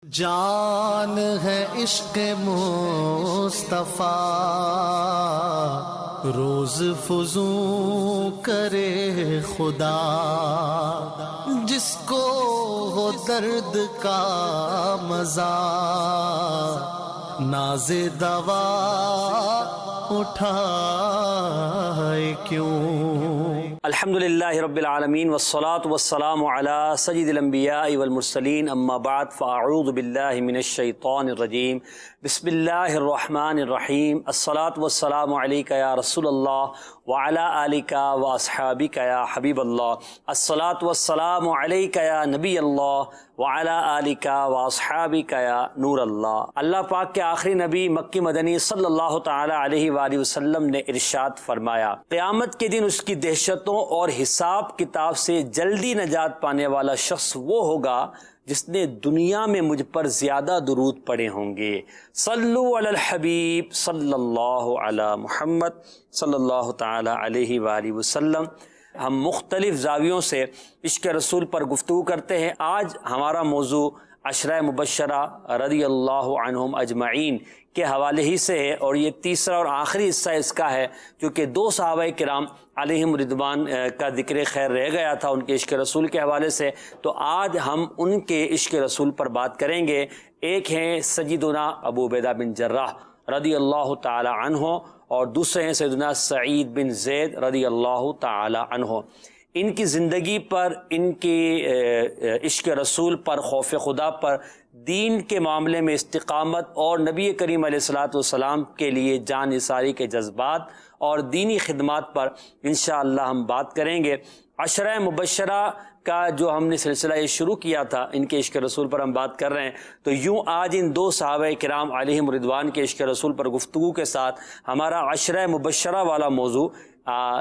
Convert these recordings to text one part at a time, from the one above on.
جان ہے عشق مصطفیٰ روز فزوں کرے خدا، جس کو ہو درد کا مزہ ناز دوا اٹھائے کیوں۔ الحمدللہ رب العالمین والصلاة والسلام علی سید الانبیاء والمرسلین، اما بعد فاعوذ باللہ من الشیطان الرجیم، بسم اللہ الرحمن الرحیم۔ الصلاة والسلام علیکہ یا رسول اللہ وعلی آلکہ واصحابکہ یا حبیب اللہ۔ الصلاة والسلام علیکہ یا نبی اللہ وعلی آلکہ واصحابکہ یا نور اللہ۔ اللہ پاک کے آخری نبی مکی مدنی صلی اللہ تعالی علیہ وآلہ وسلم نے ارشاد فرمایا، قیامت کے دن اس کی دہشتوں اور حساب کتاب سے جلدی نجات پانے والا شخص وہ ہوگا جس نے دنیا میں مجھ پر زیادہ درود پڑھے ہوں گے۔ صلو علی الحبیب صلی اللہ علی محمد صلی اللہ تعالی علیہ وآلہ وسلم۔ ہم مختلف زاویوں سے عشق رسول پر گفتگو کرتے ہیں۔ آج ہمارا موضوع عشرہ مبشرہ رضی اللہ عنہم اجمعین کے حوالے ہی سے ہے، اور یہ تیسرا اور آخری حصہ اس کا ہے، کیونکہ دو صحابہ کرام علیہم رضوان کا ذکر خیر رہ گیا تھا ان کے عشق رسول کے حوالے سے، تو آج ہم ان کے عشق رسول پر بات کریں گے۔ ایک ہیں سیدنا ابو عبیدہ بن جراح رضی اللہ تعالی عنہ، اور دوسرے ہیں سیدنا سعید بن زید رضی اللہ تعالی عنہ۔ ان کی زندگی پر، ان کی عشق رسول پر، خوف خدا پر، دین کے معاملے میں استقامت اور نبی کریم علیہ الصلوۃ والسلام کے لیے جان نثاری کے جذبات اور دینی خدمات پر انشاءاللہ ہم بات کریں گے۔ عشرہ مبشرہ کا جو ہم نے سلسلہ یہ شروع کیا تھا، ان کے عشق رسول پر ہم بات کر رہے ہیں، تو یوں آج ان دو صحابہ کرام علیہم رضوان کے عشق رسول پر گفتگو کے ساتھ ہمارا عشرہ مبشرہ والا موضوع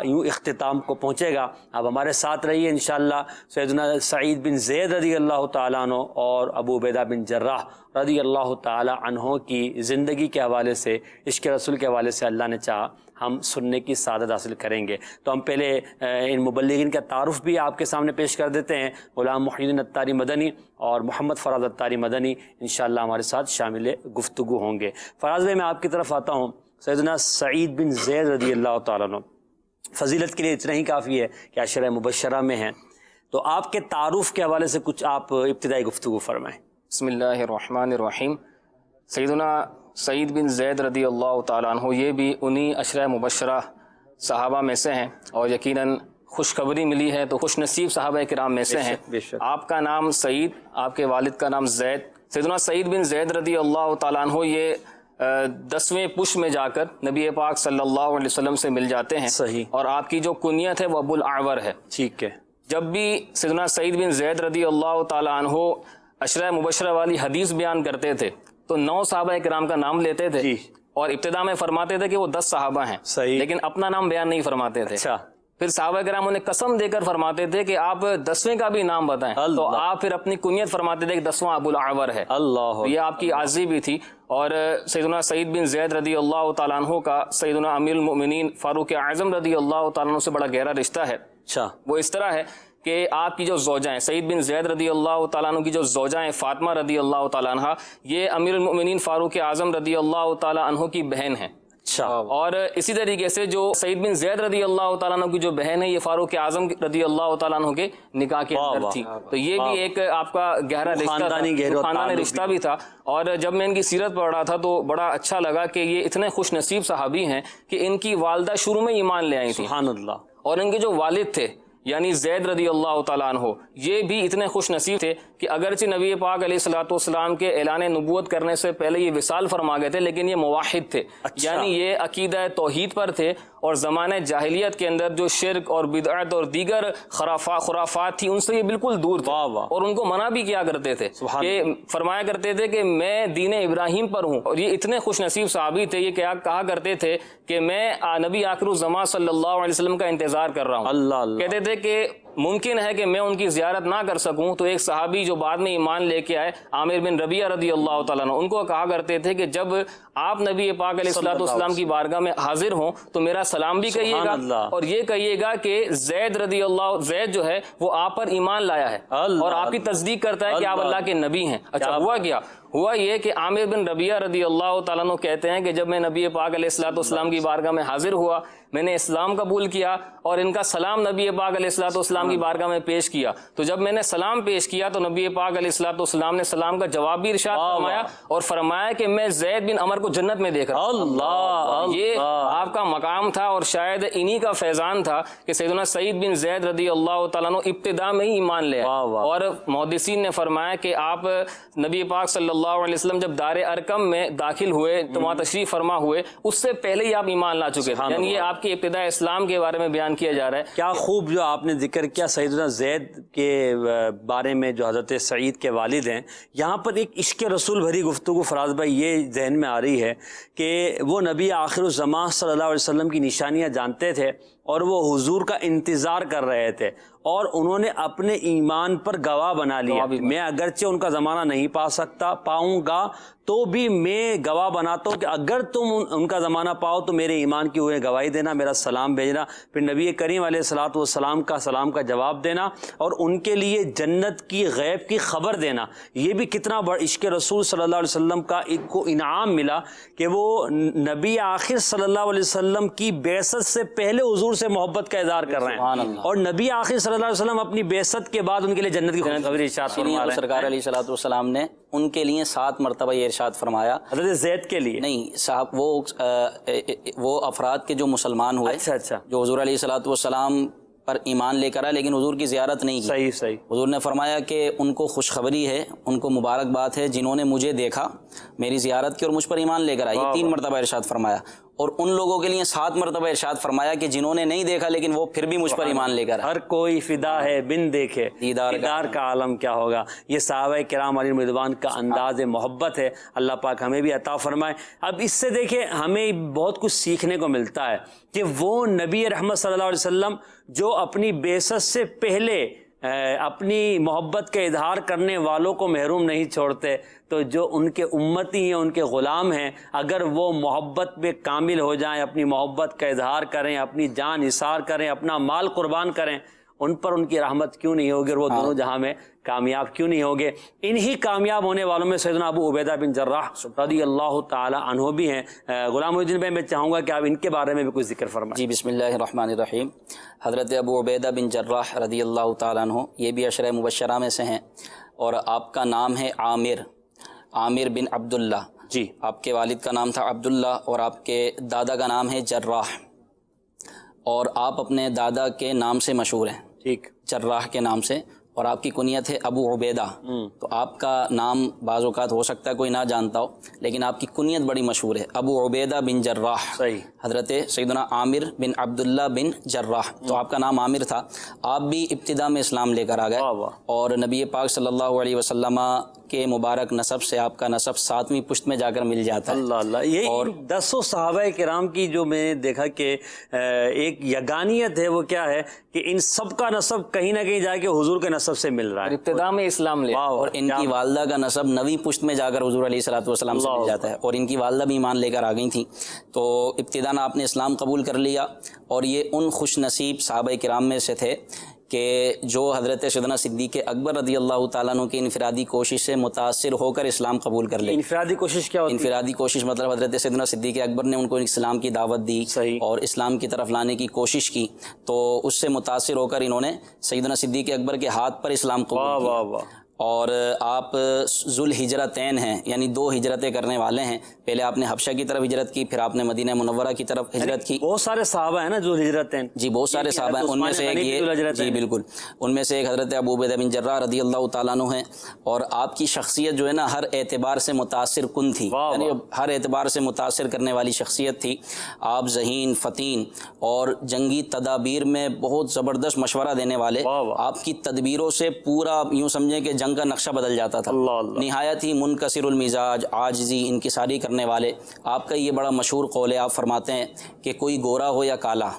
یوں اختتام کو پہنچے گا۔ اب ہمارے ساتھ رہیے انشاءاللہ۔ سیدنا سعید بن زید رضی اللہ تعالیٰ عنہ اور ابو عبیدہ بن جراح رضی اللہ تعالیٰ عنہ کی زندگی کے حوالے سے، عشق رسول کے حوالے سے اللہ نے چاہا ہم سننے کی سعادت حاصل کریں گے۔ تو ہم پہلے ان مبلغین کا تعارف بھی آپ کے سامنے پیش کر دیتے ہیں۔ غلام محی الدین عطاری مدنی اور محمد فراز عطاری مدنی انشاءاللہ ہمارے ساتھ شامل گفتگو ہوں گے۔ فراز بھائی، میں آپ کی طرف آتا ہوں۔ سیدنا سعید بن زید رضی اللہ تعالیٰ عنہ، فضیلت کے لیے اتنا ہی کافی ہے کہ عشرہ مبشرہ میں ہیں، تو آپ کے تعارف کے حوالے سے کچھ آپ ابتدائی گفتگو فرمائیں۔ بسم اللہ الرحمن الرحیم۔ سیدنا سعید بن زید رضی اللہ تعالیٰ عنہ یہ بھی انہی عشرہ مبشرہ صحابہ میں سے ہیں، اور یقیناً خوشخبری ملی ہے تو خوش نصیب صحابہ کرام میں سے ہیں۔ آپ کا نام سعید، آپ کے والد کا نام زید۔ سیدنا سعید بن زید رضی اللہ تعالیٰ عنہ یہ 10ویں پش میں جا کر نبی پاک صلی اللہ علیہ وسلم سے مل جاتے ہیں، صحیح، اور آپ کی جو کنیت ہے وہ ابو الاعور ہے۔ ٹھیک ہے۔ جب بھی سیدنا سعید بن زید رضی اللہ تعالیٰ عنہ عشرہ مبشرہ والی حدیث بیان کرتے تھے تو 9 صحابہ کرام کا نام لیتے تھے، اور ابتدا میں فرماتے تھے کہ وہ 10 صحابہ ہیں، صحیح، لیکن اپنا نام بیان نہیں فرماتے تھے۔ اچھا، پھر صحابہ کرام انہیں قسم دے کر فرماتے تھے کہ آپ 10ویں کا بھی نام بتائیں، تو آپ پھر اپنی کنیت فرماتے تھے کہ 10واں ابو الاعور ہے۔ اللہ، یہ آپ کی عاجزی بھی تھی۔ اور سیدنا سعید بن زید رضی اللہ تعالیٰ عنہ کا سیدنا امیر المؤمنین فاروق اعظم رضی اللہ تعالیٰ عنہ سے بڑا گہرا رشتہ ہے۔ اچھا، وہ اس طرح ہے کہ آپ کی جو زوجہ ہیں، سعید بن زید رضی اللہ تعالیٰ عنہ کی جو زوجہ ہیں فاطمہ رضی اللہ تعالیٰ عنہ، یہ امیر المؤمنین فاروق اعظم رضی اللہ تعالیٰ عنہ کی بہن ہیں۔ اچھا، اور اسی طریقے سے جو سعید بن زید رضی اللہ تعالیٰ عنہ کی جو بہن ہے، یہ فاروق اعظم رضی اللہ تعالیٰ عنہ کے نکاح کے اندر تھی۔ تو یہ بھی ایک آپ کا گہرا رشتہ تھا، خاندانی رشتہ بھی تھا۔ اور جب میں ان کی سیرت پڑھ رہا تھا تو بڑا اچھا لگا کہ یہ اتنے خوش نصیب صحابی ہیں کہ ان کی والدہ شروع میں ایمان لے آئی تھی، سبحان اللہ، اور ان کے جو والد تھے یعنی زید رضی اللہ تعالیٰ عنہ، یہ بھی اتنے خوش نصیب تھے کہ اگرچہ نبی پاک علیہ الصلوۃ والسلام کے اعلان نبوت کرنے سے پہلے یہ وصال فرما گئے تھے، لیکن یہ موحد تھے، یعنی یہ عقیدہ توحید پر تھے، اور زمانہ جاہلیت کے اندر جو شرک اور بدعت اور دیگر خرافات تھی ان سے یہ بالکل دور تھے، اور ان کو منع بھی کیا کرتے تھے، کہ فرمایا کرتے تھے کہ میں دین ابراہیم پر ہوں۔ اور یہ اتنے خوش نصیب صحابی تھے، یہ کہا کرتے تھے کہ میں نبی آخر الزمان صلی اللہ علیہ وسلم کا انتظار کر رہا ہوں۔ کہتے تھے کہ ممکن ہے کہ میں ان کی زیارت نہ کر سکوں، تو ایک صحابی جو بعد میں ایمان لے کے آئے، عامر بن ربیعہ رضی اللہ تعالیٰ عنہ، ان کو کہا کرتے تھے کہ جب آپ نبی پاک علیہ الصلوۃ والسلام کی بارگاہ میں حاضر ہوں تو میرا سلام بھی کہیے گا، اور یہ کہیے گا کہ زید جو ہے وہ آپ پر ایمان لایا ہے اور آپ کی تصدیق کرتا ہے کہ آپ اللہ کے نبی ہیں۔ اچھا ہوا کیا؟ ہوا یہ کہ عامر بن ربیعہ رضی اللہ تعالیٰ عنہ کہتے ہیں کہ جب میں نبی پاک علیہ الصلوۃ والسلام کی بارگاہ میں حاضر ہوا، میں نے اسلام قبول کیا اور ان کا سلام نبی پاک علیہ الصلوۃ والسلام کی بارگاہ میں پیش کیا، تو جب میں نے سلام پیش کیا تو نبی پاک علیہ الصلوۃ والسلام نے سلام کا جواب بھی ارشاد فرمایا اور فرمایا کہ میں زید بن عمر کو جنت میں دیکھ رہا ہوں۔ یہ آپ کا مقام تھا اور شاید انہی کا فیضان تھا کہ سیدنا سعید بن زید رضی اللہ تعالیٰ عنہ ابتدا میں ہی ایمان لے آئے، اور محدثین نے فرمایا کہ آپ نبی پاک صلی اللہ علیہ وسلم جب دار ارقم میں داخل ہوئے تو وہاں تشریف فرما ہوئے، اس سے پہلے ہی آپ ایمان لا چکے تھے، یعنی یہ آپ کی ابتدا اسلام کے بارے میں بیان کیا جا رہا ہے۔ کیا خوب جو آپ نے ذکر کیا سیدنا زید کے بارے میں جو حضرت سعید کے والد ہیں، یہاں پر ایک عشق رسول بھری گفتگو فراز بھائی یہ ذہن میں آ رہی ہے کہ وہ نبی آخر الزمان صلی اللہ علیہ وسلم کی نشانیاں جانتے تھے اور وہ حضور کا انتظار کر رہے تھے، اور انہوں نے اپنے ایمان پر گواہ بنا لیا، میں اگرچہ ان کا زمانہ نہیں پاؤں گا تو بھی میں گواہ بناتا ہوں کہ اگر تم ان کا زمانہ پاؤ تو میرے ایمان کی ہوئے گواہی دینا، میرا سلام بھیجنا، پھر نبی کریم علیہ الصلوۃ والسلام کا سلام کا جواب دینا اور ان کے لیے جنت کی غیب کی خبر دینا۔ یہ بھی کتنا بڑا عشق رسول صلی اللہ علیہ وسلم کا ایک کو انعام ملا کہ وہ نبی آخر صلی اللہ علیہ وسلم کی بعثت سے پہلے حضور سے محبت کا اظہار کر رہے ہیں، اور نبی آخر صلی اللہ علیہ وسلم اپنی بعثت کے بعد ان کے لیے جنت کی خوشخبری ارشاد فرما رہے ہیں۔ سرکار علیہ الصلوۃ والسلام نے ان کے لیے 7 مرتبہ یہ ارشاد فرمایا، حضرت زید کے لیے نہیں صاحب، وہ افراد کے جو مسلمان ہوئے، اچھا جو حضور علیہ الصلوۃ والسلام پر ایمان لے کر آئے لیکن حضور کی زیارت نہیں کی، صحیح حضور نے فرمایا کہ ان کو خوشخبری ہے، ان کو مبارکباد ہے جنہوں نے مجھے دیکھا، میری زیارت کی اور مجھ پر ایمان لے کر آئے۔ یہ 3 مرتبہ ارشاد فرمایا، اور ان لوگوں کے لیے 7 مرتبہ ارشاد فرمایا کہ جنہوں نے نہیں دیکھا لیکن وہ پھر بھی مجھ پر ایمان لے کر آئے۔ ہر کوئی فدا ہے بن دیکھے دیدار کا عالم کیا ہوگا۔ یہ صحابہ کرام علیہ رضوان کا انداز محبت ہے، اللہ پاک ہمیں بھی عطا فرمائے۔ اب اس سے دیکھیں ہمیں بہت کچھ سیکھنے کو ملتا ہے کہ وہ نبی رحمت صلی اللہ علیہ وسلم جو اپنی بعثت سے پہلے اپنی محبت کے اظہار کرنے والوں کو محروم نہیں چھوڑتے، تو جو ان کے امتی ہیں، ان کے غلام ہیں، اگر وہ محبت میں کامل ہو جائیں، اپنی محبت کا اظہار کریں، اپنی جان نثار کریں، اپنا مال قربان کریں، ان پر ان کی رحمت کیوں نہیں ہوگی اور وہ دونوں جہاں میں کامیاب کیوں نہیں ہوگے؟ انہی کامیاب ہونے والوں میں سیدنا ابو عبیدہ بن جراح رضی اللہ تعالی عنہ بھی ہیں۔ غلام محی الدین بھائی میں چاہوں گا کہ آپ ان کے بارے میں بھی کچھ ذکر فرمائیں۔ جی بسم اللہ الرحمن الرحیم۔ حضرت ابو عبیدہ بن جراح رضی اللہ تعالیٰ عنہ یہ بھی عشرہ مبشرہ میں سے ہیں، اور آپ کا نام ہے عامر بن عبداللہ۔ جی، آپ کے والد کا نام تھا عبداللہ اور آپ کے دادا کا نام ہے جراح، اور آپ اپنے دادا کے نام سے مشہور ہیں، ٹھیک، جراح کے نام سے، اور آپ کی کنیت ہے ابو عبیدہ۔ تو آپ کا نام بعض اوقات ہو سکتا ہے کوئی نہ جانتا ہو، لیکن آپ کی کنیت بڑی مشہور ہے، ابو عبیدہ بن جراح، صحیح، حضرت سیدنا عامر بن عبداللہ بن جراح۔ تو آپ کا نام عامر تھا، آپ بھی ابتدا میں اسلام لے کر آ گئے، اور نبی پاک صلی اللہ علیہ وسلم کے مبارک نسب سے آپ کا نسب 7ویں پشت میں جا کر مل جاتا ہے۔ اللہ یہ اور 10 صحابہ کرام کی جو میں نے دیکھا کہ ایک یگانیت ہے، وہ کیا ہے کہ ان سب کا نسب کہیں نہ کہیں جا کے حضور کے نسب سے مل رہا ہے، ابتدا میں اسلام لے، اور ان کی والدہ کا نسب 9ویں پشت میں جا کر حضور علیہ الصلوۃ والسلام سے مل جاتا ہے، اور ان کی والدہ بھی ایمان لے کر آ گئی تھیں۔ تو ابتداً آپ نے اسلام قبول کر لیا، اور یہ ان خوش نصیب صحابہ کرام میں سے تھے کہ جو حضرت سیدنا صدیق اکبر رضی اللہ تعالیٰ عنہ کی انفرادی کوشش سے متاثر ہو کر اسلام قبول کر لے۔ انفرادی کوشش کیا ہوتی ہے؟ انفرادی کوشش مطلب حضرت سیدنا صدیق اکبر نے ان کو اسلام کی دعوت دی اور اسلام کی طرف لانے کی کوشش کی، تو اس سے متاثر ہو کر انہوں نے سیدنا صدیق اکبر کے ہاتھ پر اسلام قبول کیا۔ اور آپ ذوالہجرتین ہیں، یعنی 2 ہجرتیں کرنے والے ہیں۔ پہلے آپ نے حبشہ کی طرف ہجرت کی، پھر آپ نے مدینہ منورہ کی طرف ہجرت کی۔ بہت سارے صحابہ ہیں نا جو ہجرتین، جی بہت سارے صحابہ ہیں، ان میں سے ایک یہ، جی بالکل، ان میں سے ایک حضرت ابو عبیدہ بن جراح رضی اللہ تعالیٰ عنہ ہیں، اور آپ کی شخصیت جو ہے نا ہر اعتبار سے متاثر کن تھی، یعنی ہر اعتبار سے متاثر کرنے والی شخصیت تھی۔ آپ ذہین، فتین اور جنگی تدابیر میں بہت زبردست مشورہ دینے والے۔ آپ کی تدبیروں سے پورا یوں سمجھیں کہ جنگ کا نقشہ بدل جاتا تھا۔ نہایت ہی منکسر المزاج، عاجزی، انکساری کرنے والے۔ آپ کا یہ بڑا مشہور قول ہے، آپ فرماتے ہیں کہ کوئی گورا ہو یا کالا،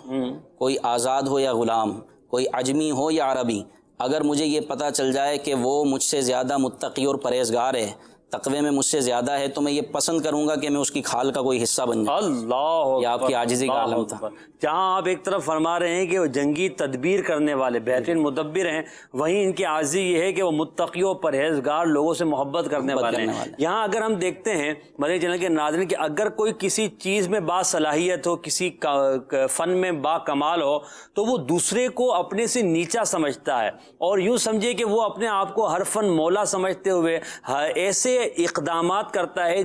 کوئی آزاد ہو یا غلام، کوئی عجمی ہو یا عربی، اگر مجھے یہ پتہ چل جائے کہ وہ مجھ سے زیادہ متقی اور پرہیزگار ہے، تقوی میں مجھ سے زیادہ ہے، تو میں یہ پسند کروں گا کہ میں اس کی کھال کا کوئی حصہ بن جاؤں۔ اللہ، یہ آپ کی عاجزی کا عالم تھا۔ جہاں آپ ایک طرف فرما رہے ہیں کہ وہ جنگی تدبیر کرنے والے بہترین مدبر ہیں، وہیں ان کی عاجزی یہ ہے کہ وہ متقیوں پرہیزگار لوگوں سے محبت کرنے والے ہیں۔ یہاں اگر ہم دیکھتے ہیں مدنی چینل کے ناظرین کہ اگر کوئی کسی چیز میں با صلاحیت ہو، کسی فن میں با کمال ہو، تو وہ دوسرے کو اپنے سے نیچا سمجھتا ہے، اور یوں سمجھے کہ وہ اپنے آپ کو ہر فن مولا سمجھتے ہوئے ایسے اقدامات کرتا ہے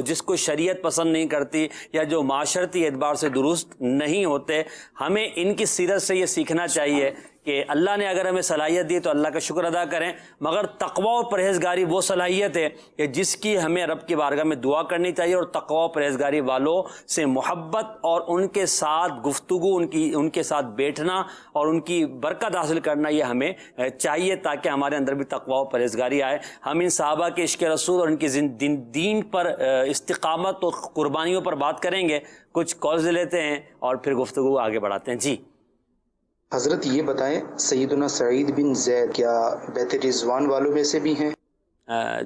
جس کو شریعت پسند نہیں کرتی یا جو معاشرتی اعتبار سے درست نہیں ہوتے۔ ہمیں ان کی سیرت سے یہ سیکھنا چاہیے کہ اللہ نے اگر ہمیں صلاحیت دی تو اللہ کا شکر ادا کریں، مگر تقوی اور پرہیزگاری وہ صلاحیت ہے کہ جس کی ہمیں رب کی بارگاہ میں دعا کرنی چاہیے، اور تقوی اور پرہیزگاری والوں سے محبت اور ان کے ساتھ گفتگو، ان کے ساتھ بیٹھنا اور ان کی برکت حاصل کرنا یہ ہمیں چاہیے، تاکہ ہمارے اندر بھی تقوی اور پرہیزگاری آئے۔ ہم ان صحابہ کے عشق رسول اور ان کی دین پر استقامت اور قربانیوں پر بات کریں گے۔ کچھ کالز لیتے ہیں اور پھر گفتگو آگے بڑھاتے ہیں۔ جی حضرت یہ بتائیں، سیدنا سعید بن زید کیا بیت رضوان والوں میں سے بھی ہیں؟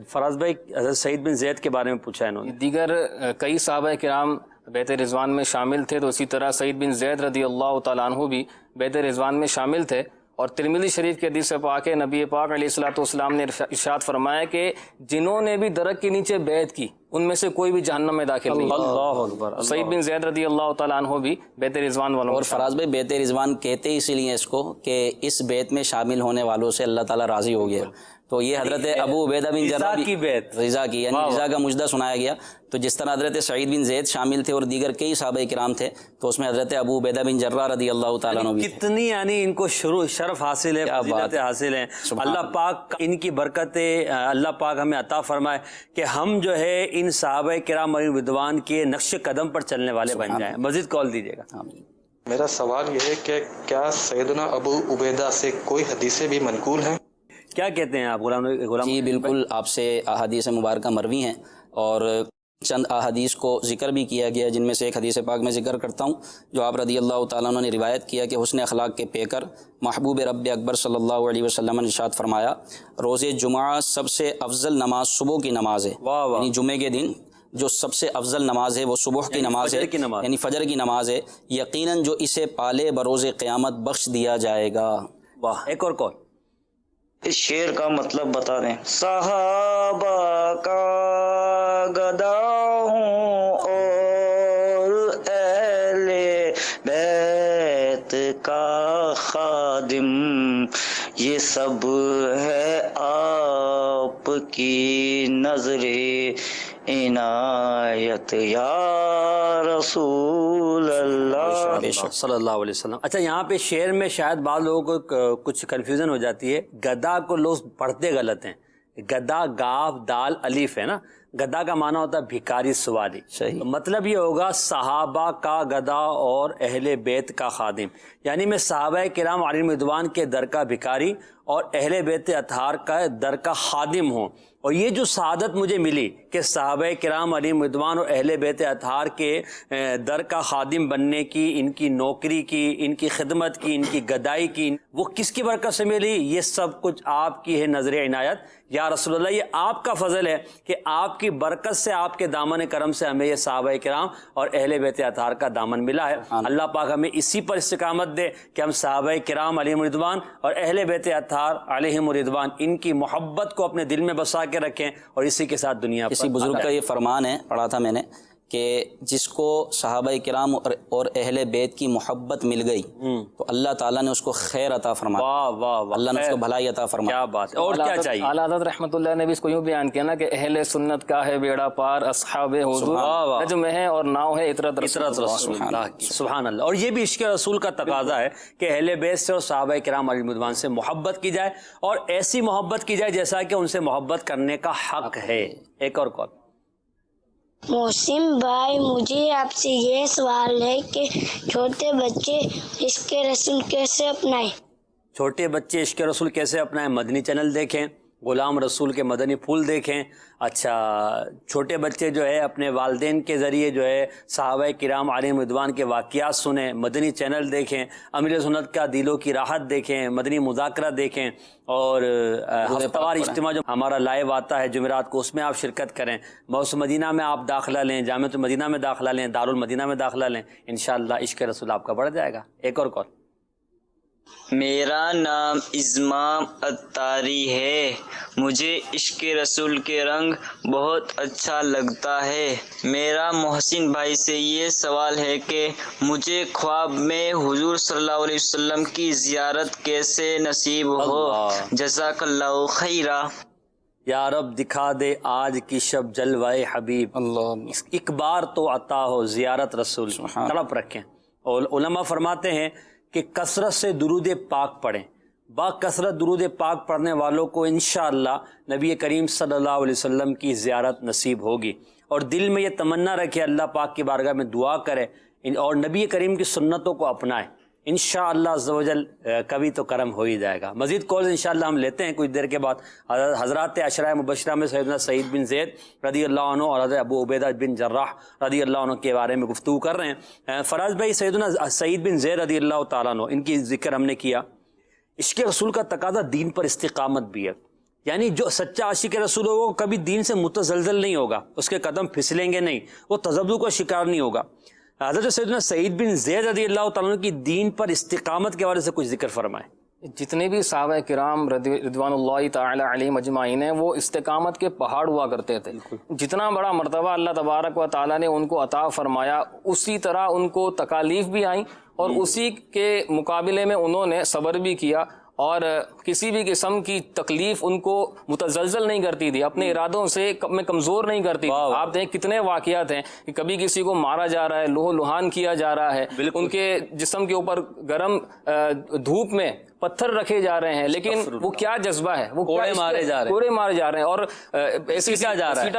فراز بھائی، حضرت سعید بن زید کے بارے میں پوچھا ہے انہوں نے۔ دیگر کئی صحابہ کرام بیت رضوان میں شامل تھے، تو اسی طرح سعید بن زید رضی اللہ تعالیٰ عنہ بھی بیت رضوان میں شامل تھے۔ اور ترمذی شریف کے حدیث پاک ہے، نبی پاک علیہ الصلوۃ والسلام نے ارشاد فرمایا کہ جنہوں نے بھی درخت کے نیچے بیعت کی ان میں سے کوئی بھی جہنم میں داخل نہیں۔ اللہ اکبر۔ سعید بن زید رضی اللہ تعالیٰ عنہ بھی بیت رضوان والوں۔ اور فراز بھائی، بیت رضوان کہتے اسی لیے اس کو کہ اس بیت میں شامل ہونے والوں سے اللہ تعالیٰ راضی ہو گیا، تو یہ حضرت ابو عبیدہ بن جراح کی بیعت، رضا کی، یعنی رضا کا مجدہ سنایا گیا۔ تو جس طرح حضرت سعید بن زید شامل تھے اور دیگر کئی صحابہ کرام تھے، تو اس میں حضرت ابو عبیدہ بن جراح رضی اللہ تعالیٰ عنہ بھی کتنی یعنی ان کو شرف حاصل ہے، فضیلتیں حاصل ہیں۔ اللہ پاک ان کی برکتیں اللہ پاک ہمیں عطا فرمائے کہ ہم جو ہے ان صحابہ کرام اور رضوان کے نقش قدم پر چلنے والے بن جائیں۔ مزید کال دیجیے گا۔ میرا سوال یہ ہے کہ کیا سیدنا ابو عبیدہ سے کوئی حدیثیں بھی منقول ہیں؟ کیا کہتے ہیں آپ غلام؟ جی بالکل، آپ سے احادیث مبارکہ مروی ہیں، اور چند احادیث کو ذکر بھی کیا گیا، جن میں سے ایک حدیث پاک میں ذکر کرتا ہوں جو آپ رضی اللہ تعالیٰ عنہ نے روایت کیا کہ حسن اخلاق کے پیکر محبوب رب اکبر صلی اللہ علیہ وسلم نے ارشاد فرمایا، روز جمعہ سب سے افضل نماز صبح کی نماز ہے، یعنی جمعے کے دن جو سب سے افضل نماز ہے وہ صبح کی نماز ہے، یعنی فجر کی نماز ہے، یقیناً جو اسے پالے بروز قیامت بخش دیا جائے گا۔ واہ، ایک اور کال۔ اس شعر کا مطلب بتا دیں۔ صحابہ کا گدا ہوں اور اہل بیت کا خادم، یہ سب ہے آپ کی نظر عنایت یا رسول اللہ صلی اللہ علیہ وسلم۔ اچھا، یہاں پہ شعر میں شاید بعض لوگوں کو کچھ کنفیوژن ہو جاتی ہے، گدا کو لوگ پڑھتے غلط ہیں۔ گدا گاف دال الف ہے نا، گدا کا معنی ہوتا ہے بھکاری سواری، صحیح۔ مطلب یہ ہوگا صحابہ کا گدا اور اہل بیت کا خادم، یعنی میں صحابہ کرام علیہم رضوان کے در کا بھکاری اور اہل بیت اطہار کا در کا خادم ہوں۔ اور یہ جو سعادت مجھے ملی کہ صحابہ کرام علیہم رضوان اور اہل بیت اطہار کے در کا خادم بننے کی، ان کی نوکری کی، ان کی خدمت کی، ان کی گدائی کی، وہ کس کی برکت سے ملی؟ یہ سب کچھ آپ کی ہے نظر عنایت یا رسول اللہ، یہ آپ کا فضل ہے کہ آپ کی برکت سے، آپ کے دامن کرم سے ہمیں یہ صحابہ کرام اور اہل بیت اطہار کا دامن ملا ہے۔ اللہ پاک ہمیں اسی پر استقامت دے کہ ہم صحابہ کرام علیہم رضوان اور اہل بیت اطہار علیہم رضوان ان کی محبت کو اپنے دل میں بسا کے رکھیں، اور اسی کے ساتھ دنیا پر۔ کسی بزرگ کا یہ فرمان ہے، پڑھا تھا میں نے، کہ جس کو صحابہ کرام اور اہل بیت کی محبت مل گئی تو اللہ تعالیٰ نے اس کو خیر عطا فرمایا، واہ واہ واہ، اللہ نے اس کو بھلائی عطا فرمایا۔ کیا بات ہے، اور کیا چاہیے؟ اعلیٰ حضرت رحمۃ اللہ نے بھی اس کو یوں بیان کیا نا کہ اہل سنت کا ہے بیڑا پار، اصحاب حضور نجم ہے اور ناؤ ہے عطرت رسول اللہ کی۔ سبحان اللہ۔ اور یہ بھی عشق رسول کا تقاضا ہے کہ اہل بیت سے اور صحابہ کرام علیہم رضوان سے محبت کی جائے، اور ایسی محبت کی جائے جیسا کہ ان سے محبت کرنے کا حق ہے۔ ایک اور کال۔ محسن بھائی، مجھے آپ سے یہ سوال ہے کہ چھوٹے بچے عشق رسول کیسے اپنائیں؟ چھوٹے بچے عشق رسول کیسے اپنائیں؟ مدنی چینل دیکھیں، غلام رسول کے مدنی پھول دیکھیں. اچھا چھوٹے بچے جو ہے اپنے والدین کے ذریعے جو ہے صحابہ کرام علیہم رضوان کے واقعات سنیں, مدنی چینل دیکھیں, امیر سنت کا دلوں کی راحت دیکھیں, مدنی مذاکرہ دیکھیں, اور ہفتہ وار اجتماع جو ہمارا لائیو آتا ہے جمعرات کو, اس میں آپ شرکت کریں. موس مدینہ میں آپ داخلہ لیں, جامعۃ المدینہ میں داخلہ لیں, دارالمدینہ میں داخلہ لیں, انشاءاللہ عشق رسول آپ کا بڑھ جائے گا. ایک اور کال. میرا نام ازمام اتاری ہے. مجھے عشق رسول کے رنگ بہت اچھا لگتا ہے. میرا محسن بھائی سے یہ سوال ہے کہ مجھے خواب میں حضور صلی اللہ علیہ وسلم کی زیارت کیسے نصیب ہو؟ جزاک اللہ خیرہ. یا رب دکھا دے آج کی شب جلوائے حبیب, ایک بار تو عطا ہو زیارت رسول. تڑپ رکھیں. اور علماء فرماتے ہیں کہ کثرت سے درود پاک پڑھیں. با کثرت درود پاک پڑھنے والوں کو انشاءاللہ نبی کریم صلی اللہ علیہ وسلم کی زیارت نصیب ہوگی. اور دل میں یہ تمنا رکھے, اللہ پاک کی بارگاہ میں دعا کرے اور نبی کریم کی سنتوں کو اپنائے. انشاءاللہ عز و جل کبھی تو کرم ہو ہی جائے گا. مزید کالز انشاءاللہ ہم لیتے ہیں کچھ دیر کے بعد. حضرات عشرہ مبشرہ میں سیدنا سعید بن زید رضی اللہ عنہ اور حضرت ابو عبیدہ بن جراح رضی اللہ عنہ کے بارے میں گفتگو کر رہے ہیں. فراز بھائی, سیدنا سعید بن زید رضی اللہ تعالیٰ عنہ, ان کی ذکر ہم نے کیا. عشق رسول کا تقاضا دین پر استقامت بھی ہے. یعنی جو سچا عاشق رسول ہوگا وہ کبھی دین سے متزلزل نہیں ہوگا, اس کے قدم پھسلیں گے نہیں, وہ تذبذب کا شکار نہیں ہوگا. حضرت سیدنا سعید بن زید رضی اللہ تعالیٰ عنہ کی دین پر استقامت کے بارے سے کچھ ذکر فرمائیں. جتنے بھی صحابہ کرام رضوان اللہ تعالی علیہم اجمعین ہیں وہ استقامت کے پہاڑ ہوا کرتے تھے. جتنا بڑا مرتبہ اللہ تبارک و تعالیٰ نے ان کو عطا فرمایا, اسی طرح ان کو تکالیف بھی آئیں اور اسی کے مقابلے میں انہوں نے صبر بھی کیا, اور کسی بھی قسم کی تکلیف ان کو متزلزل نہیں کرتی تھی, اپنے ارادوں سے میں کمزور نہیں کرتی تھی. آپ دیکھیں کتنے واقعات ہیں کہ کبھی کسی کو مارا جا رہا ہے, لوہ لہان کیا جا رہا ہے, ان کے جسم کے اوپر گرم دھوپ میں پتھر رکھے جا رہے ہیں, لیکن وہ کیا جذبہ ہے, وہ کوڑے مارے جا رہے ہیں اور سیٹا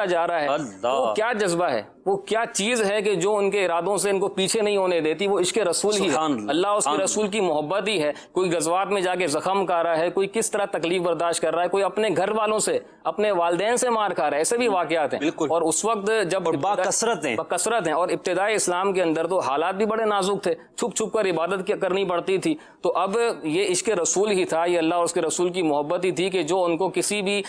جا رہا ہے. وہ کیا جذبہ ہے, وہ کیا چیز ہے کہ جو ان کے ارادوں سے ان کو پیچھے نہیں ہونے دیتی؟ وہ عشق رسول ہی ہے, اللہ اس کے رسول کی محبت ہی ہے. کوئی غزوات میں جا کے زخم کھا رہا ہے, کوئی کس طرح تکلیف برداشت کر رہا ہے, کوئی اپنے گھر والوں سے, اپنے والدین سے مار کھا رہا ہے. ایسے بھی واقعات ہیں. اور اس وقت جب کثرت ہیں, اور ابتدائی اسلام کے اندر تو حالات بھی بڑے نازک تھے, چھپ چھپ کر عبادت کرنی پڑتی تھی. تو اب یہ عشق رسول ہی تھا, یہ اللہ اور اس کے رسول کی محبت ہی تھی کہ جو ان کو کسی بھی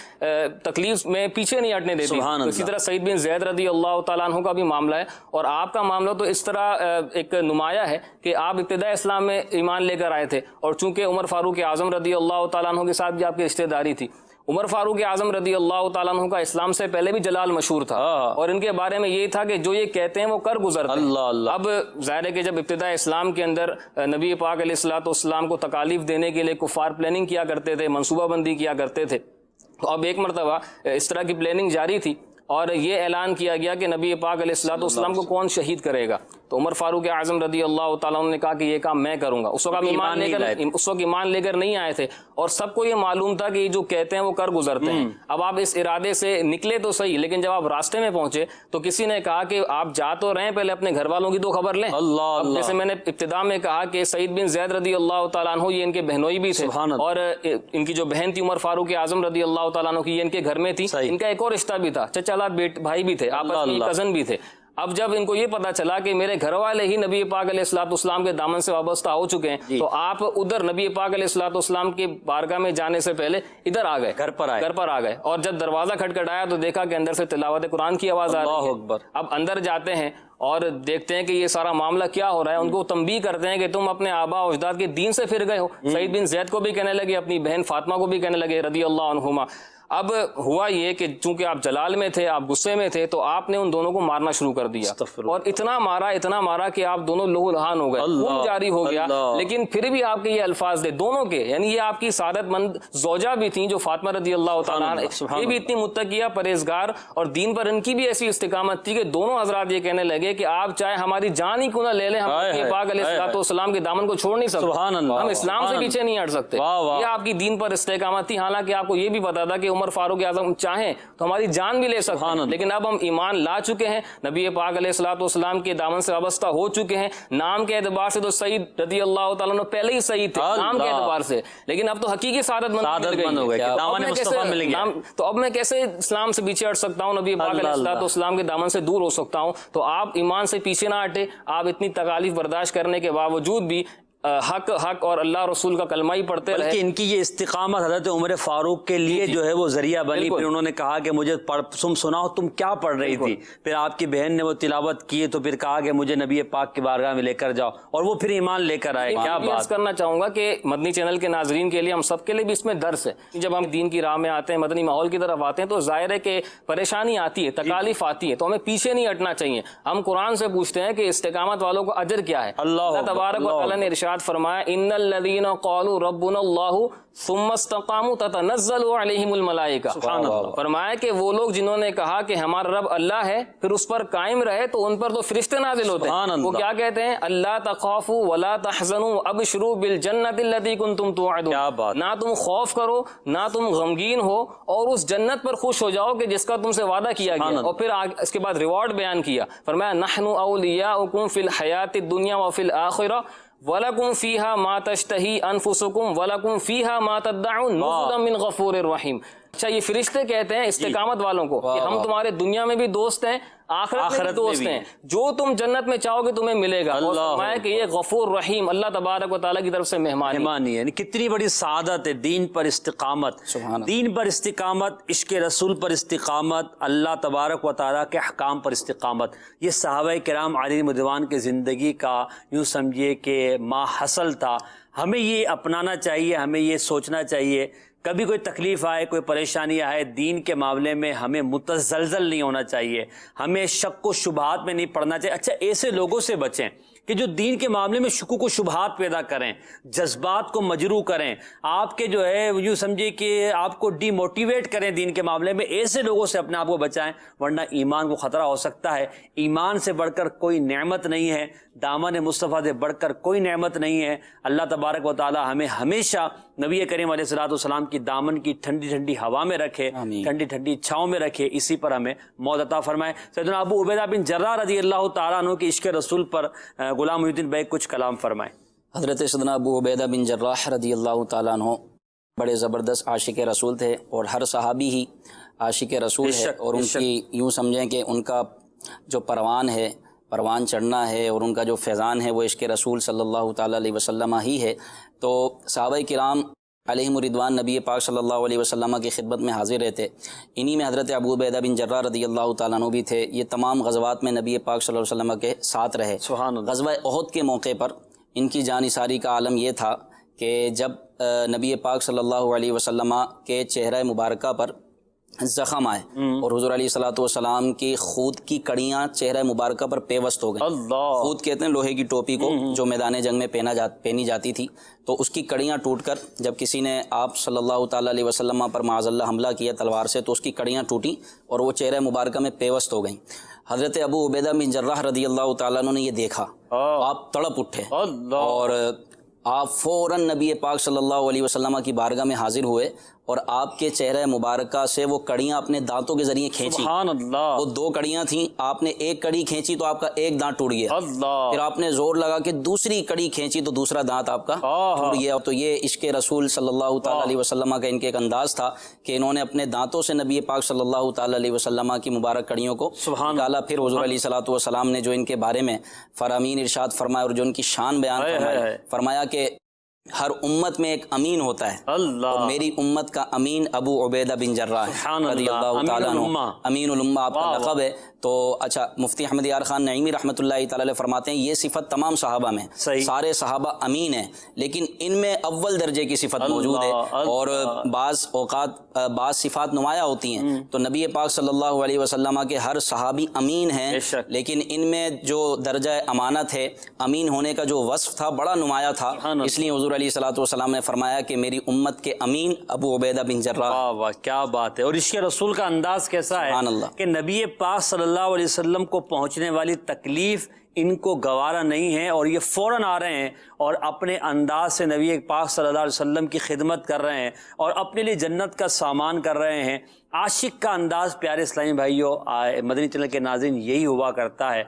تکلیف میں پیچھے نہیں ہٹنے دیتی. اسی طرح سعید بن زید رضی اللہ تعالیٰ عنہ کا بھی معاملہ ہے, اور آپ کا معاملہ تو اس طرح ایک نمایاں ہے کہ آپ ابتدائی اسلام میں ایمان لے کر آئے تھے, اور چونکہ عمر فاروق اعظم رضی اللہ تعالیٰ عنہ کے ساتھ بھی آپ کی رشتہ داری تھی. عمر فاروق اعظم رضی اللہ تعالیٰ عنہ کا اسلام سے پہلے بھی جلال مشہور تھا, اور ان کے بارے میں یہ تھا کہ جو یہ کہتے ہیں وہ کر گزرتے ہیں. اب ظاہر ہے کہ جب ابتدائی اسلام کے اندر نبی پاک علیہ الصلوۃ والسلام کو تکالیف دینے کے لیے کفار پلاننگ کیا کرتے تھے, منصوبہ بندی کیا کرتے تھے, تو اب ایک مرتبہ اس طرح کی پلاننگ جاری تھی, اور یہ اعلان کیا گیا کہ نبی پاک علیہ الصلوۃ والسلام کو کون شہید کرے گا. تو عمر فاروق اعظم رضی اللہ تعالیٰ عنہ نے کہا کہ یہ کام میں کروں گا. اس وقت ایمان لے کر نہیں آئے تھے, اور سب کو یہ معلوم تھا کہ یہ جو کہتے ہیں وہ کر گزرتے ہیں. اب آپ اس ارادے سے نکلے تو صحیح, لیکن جب آپ راستے میں پہنچے تو کسی نے کہا کہ آپ جا تو رہے ہیں, پہلے اپنے گھر والوں کی تو خبر لیں. جیسے میں نے ابتدا میں کہا کہ سعید بن زید رضی اللہ تعالیٰ عنہ یہ ان کے بہنوئی بھی تھے, اور ان کی جو بہن تھی عمر فاروق اعظم رضی اللہ تعالیٰ عنہ کی, یہ ان کے گھر میں تھی. ان کا ایک اور رشتہ بھی تھا, چچا لاد بھائی بھی تھے, آپس میں کزن بھی تھے. اب جب ان کو یہ پتا چلا کہ میرے گھر والے ہی نبی پاک علیہ الصلوۃ والسلام کے دامن سے وابستہ ہو چکے ہیں, تو آپ ادھر نبی پاک علیہ الصلوۃ والسلام کی بارگاہ میں جانے سے پہلے ادھر آ گئے, گھر پر آ گئے. اور جب دروازہ کھٹکھٹایا تو دیکھا کہ اندر سے تلاوت قرآن کی آواز آ رہی ہے. اب اندر جاتے ہیں اور دیکھتے ہیں کہ یہ سارا معاملہ کیا ہو رہا ہے. ان کو تنبیہ کرتے ہیں کہ تم اپنے آبا و اجداد کے دین سے پھر گئے ہو. سعید بن زید کو بھی کہنے لگے, اپنی بہن فاطمہ کو بھی کہنے لگے رضی اللہ عنہما. اب ہوا یہ کہ چونکہ آپ جلال میں تھے, آپ غصے میں تھے, تو آپ نے ان دونوں کو مارنا شروع کر دیا, اور اتنا مارا کہ آپ دونوں لہو لہان ہو گئے, خون جاری ہو گیا. لیکن پھر بھی آپ کے یہ الفاظ تھے دونوں کے, یعنی یہ آپ کی سعادت مند زوجہ بھی تھیں جو فاطمہ رضی اللہ تعالیٰ عنہ, یہ بھی اتنی متقیہ پرہیزگار, اور دین پر ان کی بھی ایسی استقامت تھی کہ دونوں حضرات یہ کہنے لگے کہ آپ چاہے ہماری جان ہی کیوں نہ لے لیں, ہم نبی پاک علیہ الصلوۃ والسلام کے دامن کو چھوڑ نہیں سکتے, ہم اسلام سے پیچھے نہیں ہٹ سکتے. یہ آپ کی دین پر استقامت تھی. حالانکہ آپ کو یہ بھی پتا تھا کہ عمر فاروق اعظم چاہیں تو ہماری جان بھی لے سکتے ہیں، لیکن اب ہم ایمان لا چکے ہیں، نبی پاک علیہ الصلوۃ والسلام کے دامن سے وابستہ ہو چکے ہیں۔ نام کے اعتبار سے تو سعید رضی اللہ تعالیٰ عنہ پہلے ہی سعید تھے نام کے اعتبار سے، لیکن اب تو حقیقی سعادت مند ہو گئی، تو اب میں کیسے اسلام سے پیچھے ہٹ سکتا ہوں، نبی پاک علیہ الصلوۃ والسلام کے دامن سے دور ہو سکتا ہوں؟ تو آپ ایمان سے پیچھے نہ ہٹے، آپ اتنی تکالیف برداشت کرنے کے باوجود بھی حق اور اللہ رسول کا کلمہ ہی پڑھتے رہے۔ بلکہ ان کی یہ استقامت حضرت عمر فاروق کے لیے جو ہے وہ ذریعہ بنی، پھر انہوں نے کہا کہ مجھے تم سناؤ تم کیا پڑھ رہی تھی، پھر آپ کی بہن نے وہ تلاوت کی تو پھر کہا کہ مجھے نبی پاک کی بارگاہ میں لے کر جاؤ، اور وہ پھر ایمان لے کر آئے۔ کیا بات کرنا چاہوں گا کہ مدنی چینل کے ناظرین کے لیے، ہم سب کے لیے بھی اس میں درس ہے، جب ہم دین کی راہ میں آتے ہیں، مدنی ماحول کی طرف آتے ہیں تو ظاہر ہے کہ پریشانی آتی ہے، تکالیف آتی ہے، تو ہمیں پیچھے نہیں ہٹنا چاہیے۔ ہم قرآن سے پوچھتے ہیں کہ استقامت والوں کو اجر کیا ہے؟ اللہ تبارک و تعالیٰ نے ارشاد فرمایا ان الذین قالوا ربنا اللہ ثم استقاموا تتنزل علیہم الملائکہ، فرمایا کہ وہ لوگ جنہوں نے کہا کہ ہمارا رب اللہ ہے پھر اس پر قائم رہے تو ان پر تو فرشتے نازل ہوتے ہیں۔ وہ کیا کہتے ہیں؟ اللہ تخافوا ولا تحزنوا ابشروا بالجنۃ التي كنتم توعدون، نہ تم خوف کرو نہ تم غمگین ہو اور اس جنت پر خوش ہو جاؤ کہ جس کا تم سے وعدہ کیا گیا۔ اور پھر اس کے بعد ریوارڈ بیان کیا، فرمایا نحن اولیاؤکم فی الحیاۃ الدنیا وفی الآخرہ وَلَكُمْ فِيهَا مَا تَشْتَهِي أَنفُسُكُمْ وَلَكُمْ فِيهَا مَا تَدَّعُونَ نُزُلًا مِّن غَفُورٍ رَحِيمٍ۔ اچھا، یہ فرشتے کہتے ہیں استقامت والوں کو کہ ہم تمہارے دنیا میں بھی دوست ہیں، آخرت میں بھی دوست ہیں، جو تم جنت میں چاہو گے تمہیں ملے گا۔ اور فرمایا کہ یہ غفور رحیم اللہ تبارک و تعالیٰ کی طرف سے مہمانی ہے۔ یعنی کتنی بڑی سعادت ہے دین پر استقامت، دین پر استقامت، عشق رسول پر استقامت، اللہ تبارک و تعالیٰ کے احکام پر استقامت۔ یہ صحابہ کرام علیہم رضوان کی زندگی کا یوں سمجھیے کہ ماحصل تھا۔ ہمیں یہ اپنانا چاہیے، ہمیں یہ سوچنا چاہیے، کبھی کوئی تکلیف آئے، کوئی پریشانی آئے، دین کے معاملے میں ہمیں متزلزل نہیں ہونا چاہیے، ہمیں شک و شبہات میں نہیں پڑنا چاہیے۔ اچھا، ایسے لوگوں سے بچیں کہ جو دین کے معاملے میں شکوک و شبہات پیدا کریں، جذبات کو مجروح کریں، آپ کے جو ہے یوں سمجھے کہ آپ کو ڈی موٹیویٹ کریں دین کے معاملے میں۔ ایسے لوگوں سے اپنے آپ کو بچائیں، ورنہ ایمان کو خطرہ ہو سکتا ہے۔ ایمان سے بڑھ کر کوئی نعمت نہیں ہے، دامن مصطفیٰ سے بڑھ کر کوئی نعمت نہیں ہے۔ اللہ تبارک و تعالی ہمیں ہمیشہ نبی کریم علیہ الصلوۃ والسلام کی دامن کی ٹھنڈی ٹھنڈی ہوا میں رکھے، ٹھنڈی ٹھنڈی چھاؤں میں رکھے، اسی پر ہمیں موت عطا فرمائے۔ سیدنا ابو عبیدہ بن جراح رضی اللہ تعالیٰ عنہ کی عشق رسول پر غلام محی الدین بھائی کچھ کلام فرمائیں۔ حضرت سیدنا ابو عبیدہ بن جراح رضی اللہ تعالیٰ عنہ بڑے زبردست عاشق رسول تھے، اور ہر صحابی ہی عاشق رسول ہے، اور ان کی یوں سمجھیں کہ ان کا جو پروان چڑھنا ہے اور ان کا جو فیضان ہے وہ عشق رسول صلی اللہ تعالیٰ علیہ وسلم ہی ہے۔ تو صحابہ کرام علیہم رضوان نبی پاک صلی اللہ علیہ وسلم کی خدمت میں حاضر رہتے، انہی میں حضرت ابو عبیدہ بن جراح رضی اللہ تعالیٰ عنہ بھی تھے۔ یہ تمام غزوات میں نبی پاک صلی اللہ علیہ وسلم کے ساتھ رہے۔ غزوہ احد کے موقع پر ان کی جانثاری کا عالم یہ تھا کہ جب نبی پاک صلی اللہ علیہ وسلم کے چہرہ مبارکہ پر زخم آئے اور حضور علیہ الصلوۃ والسلام کی خود کی کڑیاں چہرہ مبارکہ پر پیوست ہو گئیں۔ خود کہتے ہیں لوہے کی ٹوپی کو جو میدان جنگ میں پہنی جاتی تھی، تو اس کی کڑیاں ٹوٹ کر جب کسی نے آپ صلی اللہ تعالیٰ علیہ وسلم پر معاذ اللہ حملہ کیا تلوار سے، تو اس کی کڑیاں ٹوٹیں اور وہ چہرہ مبارکہ میں پیوست ہو گئیں۔ حضرت ابو عبیدہ بن جراح رضی اللہ تعالیٰ عنہ نے یہ دیکھا، آپ تڑپ اٹھے اور آپ فوراً نبی پاک صلی اللہ علیہ وسلم کی بارگاہ میں حاضر ہوئے اور آپ کے چہرہ مبارکہ سے وہ کڑیاں اپنے دانتوں کے ذریعے کھینچی۔ سبحان اللہ۔ وہ 2 کڑیاں تھیں، آپ نے ایک کڑی کھینچی تو آپ کا ایک دانت ٹوٹ گیا، پھر آپ نے زور لگا کہ دوسری کڑی کھینچی تو دوسرا دانت آپ کا ٹوٹ گیا۔ تو یہ عشق رسول صلی اللہ تعالیٰ علیہ وسلم کا ان کے ایک انداز تھا کہ انہوں نے اپنے دانتوں سے نبی پاک صلی اللہ تعالیٰ علیہ وسلم کی مبارک کڑیوں کو نکالا۔ پھر حضور علیہ الصلوۃ والسلام نے جو ان کے بارے میں فرامین ارشاد فرمایا اور جو ان کی شان بیان فرمایا کہ ہر امت میں ایک امین ہوتا ہے، اور میری امت کا امین ابو عبیدہ بن جراح رضی اللہ تعالیٰ عنہ، امین الامہ آپ کا لقب ہے۔ تو اچھا، مفتی احمد یار خان نعیمی رحمۃ اللہ تعالیٰ علیہ فرماتے ہیں یہ صفت تمام صحابہ میں، سارے صحابہ امین ہیں، لیکن ان میں اول درجے کی صفت موجود ہے، اور بعض اوقات بعض صفات نمایاں ہوتی ہیں۔ تو نبی پاک صلی اللہ علیہ وسلم کے ہر صحابی امین ہیں، لیکن ان میں جو درجہ امانت ہے، امین ہونے کا جو وصف تھا بڑا نمایاں تھا، اس لیے حضور علیہ الصلوۃ والسلام نے فرمایا کہ میری امت کے امین ابو عبیدہ بن جراح۔ واہ واہ، کیا بات ہے۔ اور عشق رسول کا انداز کیسا ہے کہ نبی پاک صلی اللہ علیہ وسلم کو پہنچنے والی تکلیف ان کو گوارا نہیں ہے اور یہ فوراً آ رہے ہیں اور اپنے انداز سے نبی پاک صلی اللہ علیہ وسلم کی خدمت کر رہے ہیں اور اپنے لیے جنت کا سامان کر رہے ہیں۔ عاشق کا انداز پیارے اسلامی بھائیوں مدنی چینل کے ناظرین یہی ہوا کرتا ہے۔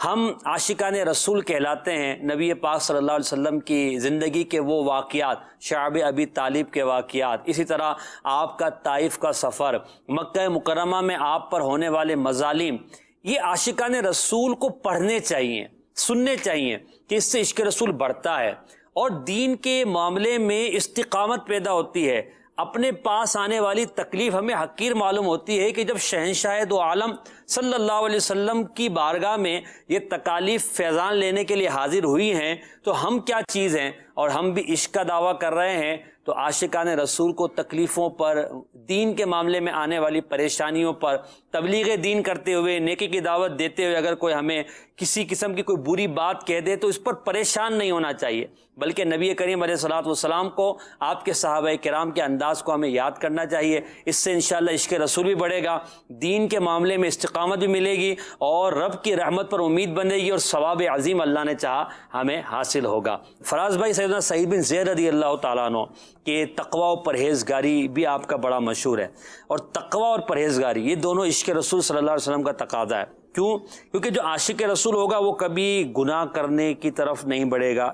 ہم عاشقان رسول کہلاتے ہیں۔ نبی پاک صلی اللہ علیہ وسلم کی زندگی کے وہ واقعات، شعب ابی طالب کے واقعات، اسی طرح آپ کا طائف کا سفر، مکہ مکرمہ میں آپ پر ہونے والے مظالم، یہ عاشقان رسول کو پڑھنے چاہیے، سننے چاہیے کہ اس سے عشق رسول بڑھتا ہے اور دین کے معاملے میں استقامت پیدا ہوتی ہے۔ اپنے پاس آنے والی تکلیف ہمیں حقیر معلوم ہوتی ہے کہ جب شہنشاہ دو عالم صلی اللہ علیہ وسلم کی بارگاہ میں یہ تکالیف فیضان لینے کے لیے حاضر ہوئی ہیں تو ہم کیا چیز ہیں، اور ہم بھی عشق کا دعویٰ کر رہے ہیں۔ تو عاشقان رسول کو تکلیفوں پر، دین کے معاملے میں آنے والی پریشانیوں پر، تبلیغ دین کرتے ہوئے، نیکی کی دعوت دیتے ہوئے اگر کوئی ہمیں کسی قسم کی کوئی بری بات کہہ دے تو اس پر پریشان نہیں ہونا چاہیے، بلکہ نبی کریم علیہ الصلوۃ والسلام کو، آپ کے صحابہ کرام کے انداز کو ہمیں یاد کرنا چاہیے۔ اس سے انشاءاللہ عشق رسول بھی بڑھے گا، دین کے معاملے میں استقامت بھی ملے گی اور رب کی رحمت پر امید بنے گی اور ثواب عظیم اللہ نے چاہا ہمیں حاصل ہوگا۔ فراز بھائی، سیدنا سعید بن زید رضی اللہ تعالیٰ عنہ کہ تقوی و پرہیزگاری بھی آپ کا بڑا مشہور ہے، اور تقوی اور پرہیزگاری یہ دونوں عشق رسول صلی اللہ علیہ وسلم کا تقاضا ہے۔ کیوں؟ کیونکہ جو عاشق رسول ہوگا وہ کبھی گناہ کرنے کی طرف نہیں بڑھے گا،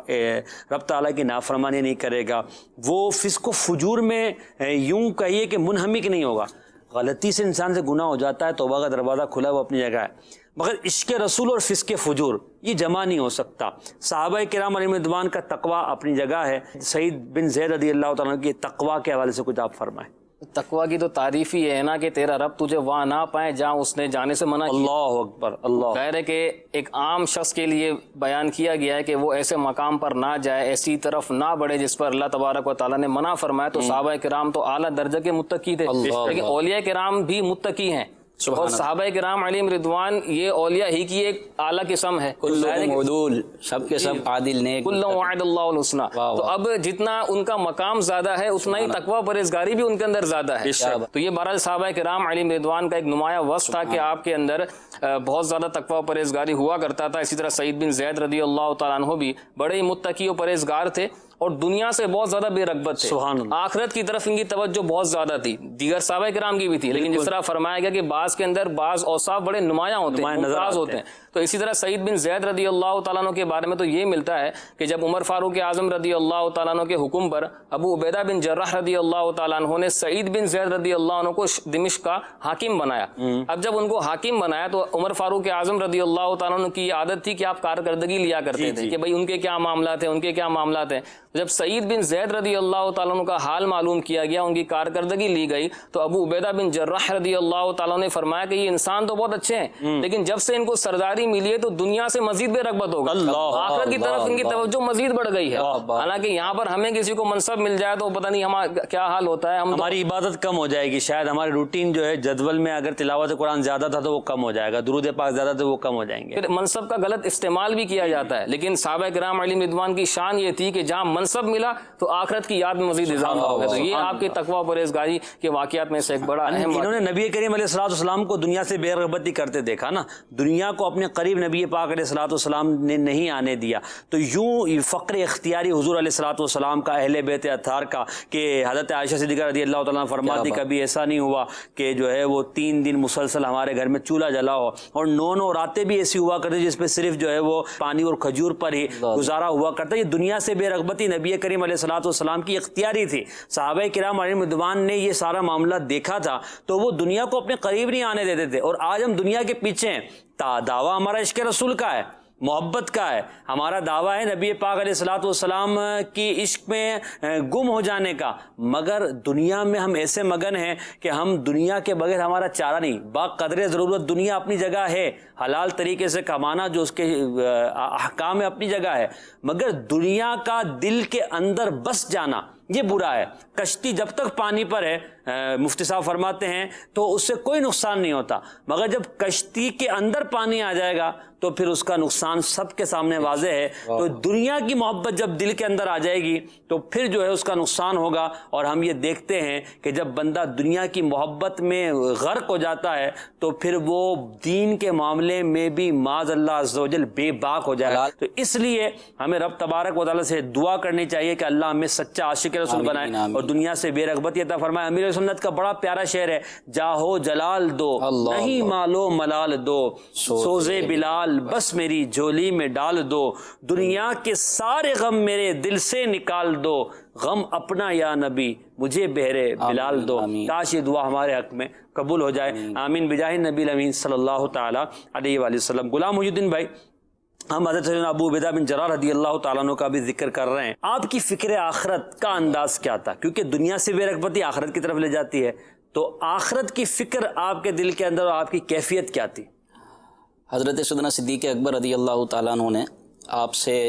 رب تعالیٰ کی نافرمانی نہیں کرے گا، وہ فسق و فجور میں یوں کہیے کہ منہمک نہیں ہوگا۔ غلطی سے انسان سے گناہ ہو جاتا ہے، توبہ کا دروازہ کھلا ہے، وہ اپنی جگہ ہے، مگر عشق رسول اور فسق فجور یہ جمع نہیں ہو سکتا۔ صحابہ کرام علیہم رضوان کا تقوی اپنی جگہ ہے۔ سعید بن زید رضی اللہ تعالیٰ کی تقوی کے حوالے سے کچھ آپ فرمائیں۔ تقوی کی تو تعریف ہی ہے نا کہ تیرا رب تجھے وہاں نہ پائے جہاں اس نے جانے سے منع کیا۔ اللہ اکبر، اللہ۔ خیر ہے کہ ایک عام شخص کے لیے بیان کیا گیا ہے کہ وہ ایسے مقام پر نہ جائے، ایسی طرف نہ بڑھے جس پر اللہ تبارک و تعالیٰ نے منع فرمایا۔ تو صحابہ کرام تو اعلیٰ درجے کے متقی تھے، لیکن اولیاء کرام بھی متقی ہیں، اور صحابہ کرام علیہم رضوان یہ اولیاء ہی کی ایک اعلیٰ قسم ہے۔ کلہم عدول، سب کے سب عادل نیک، کلہم وعد اللہ الحسنی۔ تو اب جتنا ان کا مقام زیادہ ہے اتنا ہی تقوی پرہیزگاری بھی ان کے اندر زیادہ ہے۔ تو یہ بہرحال صحابہ کرام علیہم رضوان کا ایک نمایاں وصف تھا کہ آپ کے اندر بہت زیادہ تقوی پرہیزگاری ہوا کرتا تھا۔ اسی طرح سعید بن زید رضی اللہ تعالیٰ عنہ بھی بڑے ہی متقی و پرہیزگار تھے اور دنیا سے بہت زیادہ بے رغبت تھے۔ آخرت کی طرف ان کی توجہ بہت زیادہ تھی، دیگر صحابہ کرام کی بھی تھی، لیکن جس طرح فرمایا گیا کہ بعض کے اندر بعض اوصاف بڑے نمایاں ہوتے ہیں، ممتاز ہوتے ہیں۔ تو اسی طرح سعید بن زید رضی اللہ تعالیٰ عنہ کے بارے میں تو یہ ملتا ہے کہ جب عمر فاروق اعظم رضی اللہ تعالیٰ عنہ کے حکم پر ابو عبیدہ بن جراح رضی اللہ تعالیٰ عنہ نے سعید بن زید رضی اللہ عنہ کو دمشق کا حاکم بنایا۔ اب جب ان کو حاکم بنایا تو عمر فاروق اعظم رضی اللہ تعالیٰ عنہ کی عادت تھی کہ آپ کارکردگی لیا کرتے تھے کہ بھئی ان کے کیا معاملات ہیں، ان کے کیا معاملات ہیں۔ جب سعید بن زید رضی اللہ تعالیٰ عنہ کا حال معلوم کیا گیا، ان کی کارکردگی لی گئی، تو ابو عبیدہ بن جراح رضی اللہ تعالیٰ نے فرمایا کہ یہ انسان تو بہت اچھے ہیں، لیکن جب سے ان کو سرداری ملی ہے تو دنیا سے مزید بے رغبت ہوگا، آخرت کی طرف ان کی توجہ مزید بڑھ گئی ہے۔ حالانکہ یہاں پر ہمیں کسی کو منصب مل جائے تو پتہ نہیں ہمارا کیا حال ہوتا ہے، ہماری عبادت کم ہو جائے گی، شاید ہماری روٹین جو ہے جدول میں اگر تلاوت قرآن زیادہ تھا تو وہ کم ہو جائے گا، درود پاک زیادہ تھا وہ کم ہو جائیں گے۔ پھر منصب کا غلط استعمال بھی کیا جاتا ہے، لیکن صحابہ کرام علیہم رضوان کی شان یہ تھی کہ جہاں منصب ملا تو آخرت کی یاد میں مزید اضافہ ہو گیا۔ تو یہ آپ کے تقوی پرہیزگاری کے واقعات میں سے ایک بڑا اہم۔ انہوں نے نبی کریم علیہ الصلوۃ والسلام کو دنیا سے بے رغبتی کرتے دیکھا نا، دنیا کو اپنے قریب نبی پاک علیہ الصلوۃ والسلام نے نہیں آنے دیا، تو یوں فقر اختیاری حضور علیہ الصلوۃ والسلام کا، اہل بیت اطہار کا، کہ حضرت عائشہ صدیقہ رضی اللہ تعالیٰ عنہ فرماتی کبھی ایسا نہیں ہوا کہ جو ہے وہ 3 دن مسلسل ہمارے گھر میں چولہا جلا ہو، اور 9 راتیں بھی ایسی ہوا کرتی جس پہ صرف جو ہے وہ پانی اور کھجور پر ہی گزارا ہوا کرتا۔ یہ دنیا سے بے رغبتی نبی کریم علیہ الصلوۃ والسلام کی اختیاری تھی۔ صحابہ کرام علیہم رضوان نے یہ سارا معاملہ دیکھا تھا تو وہ دنیا کو اپنے قریب نہیں آنے دیتے تھے، اور آج ہم دنیا کے پیچھے ہیں۔ دعویٰ ہمارا عشق رسول کا ہے، محبت کا ہے، ہمارا دعویٰ ہے نبی پاک علیہ الصلوۃ والسلام کی عشق میں گم ہو جانے کا، مگر دنیا میں ہم ایسے مگن ہیں کہ ہم دنیا کے بغیر ہمارا چارہ نہیں۔ با قدر ضرورت دنیا اپنی جگہ ہے، حلال طریقے سے کمانا جو اس کے احکام میں اپنی جگہ ہے، مگر دنیا کا دل کے اندر بس جانا، یہ برا ہے۔ کشتی جب تک پانی پر ہے مفتی صاحب فرماتے ہیں تو اس سے کوئی نقصان نہیں ہوتا، مگر جب کشتی کے اندر پانی آ جائے گا تو پھر اس کا نقصان سب کے سامنے واضح ہے۔ تو دنیا کی محبت جب دل کے اندر آ جائے گی تو پھر جو ہے اس کا نقصان ہوگا، اور ہم یہ دیکھتے ہیں کہ جب بندہ دنیا کی محبت میں غرق ہو جاتا ہے تو پھر وہ دین کے معاملے میں بھی معاذ اللہ عز و جل بے باک ہو جائے گا۔ تو اس لیے ہمیں رب تبارک و تعالیٰ سے دعا کرنی چاہیے کہ اللہ ہمیں سچا عاشق رسول بنائے اور دنیا سے بے رغبتی عطا فرمائے۔ امیر سنت کا بڑا پیارا شعر ہے، جاہو جلال دو نہیں مالو ملال دو، سوزے بلال بس میری جھولی میں ڈال دو، دنیا کے سارے غم میرے دل سے نکال دو، غم اپنا یا نبی مجھے بہرے بلال دو۔ کاش یہ دعا ہمارے حق میں قبول ہو جائے، آمین بجاہ نبی الامین صلی اللہ تعالی علیہ وآلہ وسلم۔ غلام محی الدین بھائی، ہم حضرت ابو عبیدہ بن جراح رضی اللہ تعالیٰ عنہ کا بھی ذکر کر رہے ہیں، آپ کی فکر آخرت کا انداز کیا تھا؟ کیونکہ دنیا سے بے رغبتی آخرت کی طرف لے جاتی ہے، تو آخرت کی فکر آپ کے دل کے اندر اور آپ کی کیفیت کیا تھی؟ حضرت سیدنا صدیق اکبر رضی اللہ تعالیٰ عنہ نے آپ سے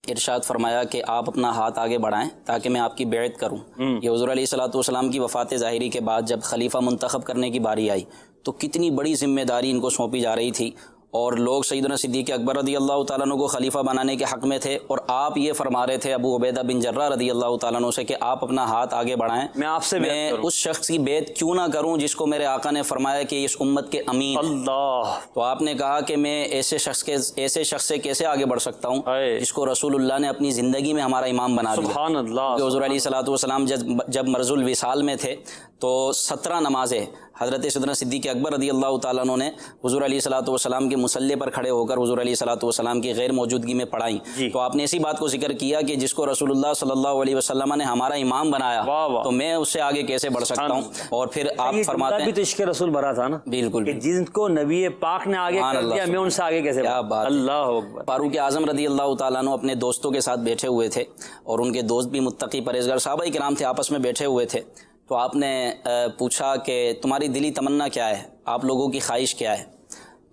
ارشاد فرمایا کہ آپ اپنا ہاتھ آگے بڑھائیں تاکہ میں آپ کی بیعت کروں۔ یہ حضور علیہ الصلوۃ والسلام کی وفات ظاہری کے بعد جب خلیفہ منتخب کرنے کی باری آئی تو کتنی بڑی ذمہ داری ان کو سونپی جا رہی تھی، اور لوگ سیدنا صدیق اکبر رضی اللہ تعالیٰ عنہ کو خلیفہ بنانے کے حق میں تھے، اور آپ یہ فرما رہے تھے ابو عبیدہ بن جراح رضی اللہ تعالیٰ عنہ سے کہ آپ اپنا ہاتھ آگے بڑھائیں، میں آپ سے میں اس شخص کی بیعت کیوں نہ کروں جس کو میرے آقا نے فرمایا کہ اس امت کے امین۔ اللہ! تو آپ نے کہا کہ میں ایسے شخص سے کیسے آگے بڑھ سکتا ہوں جس کو رسول اللہ نے اپنی زندگی میں ہمارا امام بنا دیا۔ سبحان اللہ! کہ حضور علیہ الصلوۃ والسلام جب مرض الوصال میں تھے تو 17 نمازیں حضرت سیدنا صدیق اکبر رضی اللہ تعالیٰ عنہ نے حضور علیہ الصلوۃ والسلام کے مصلی پر کھڑے ہو کر حضور علیہ الصلوۃ والسلام کی غیر موجودگی میں پڑھائیں۔ تو آپ نے اسی بات کو ذکر کیا کہ جس کو رسول اللہ صلی اللہ علیہ وسلم نے ہمارا امام بنایا تو میں اس سے آگے کیسے بڑھ سکتا ہوں؟ اور پھر آپ فرماتے ہیں بھی تو عشق رسول بھرا تھا نا، بالکل، کہ جن کو نبی پاک نے آگے کر دیا میں ان سے آگے کیسے بڑھوں؟ اللہ اکبر! فاروق اعظم رضی اللہ تعالیٰ عنہ اپنے دوستوں کے ساتھ بیٹھے ہوئے تھے، اور ان کے دوست بھی متقی پرہیزگار صحابہ کرام تھے، آپس میں بیٹھے ہوئے تھے۔ تو آپ نے پوچھا کہ تمہاری دلی تمنا کیا ہے، آپ لوگوں کی خواہش کیا ہے؟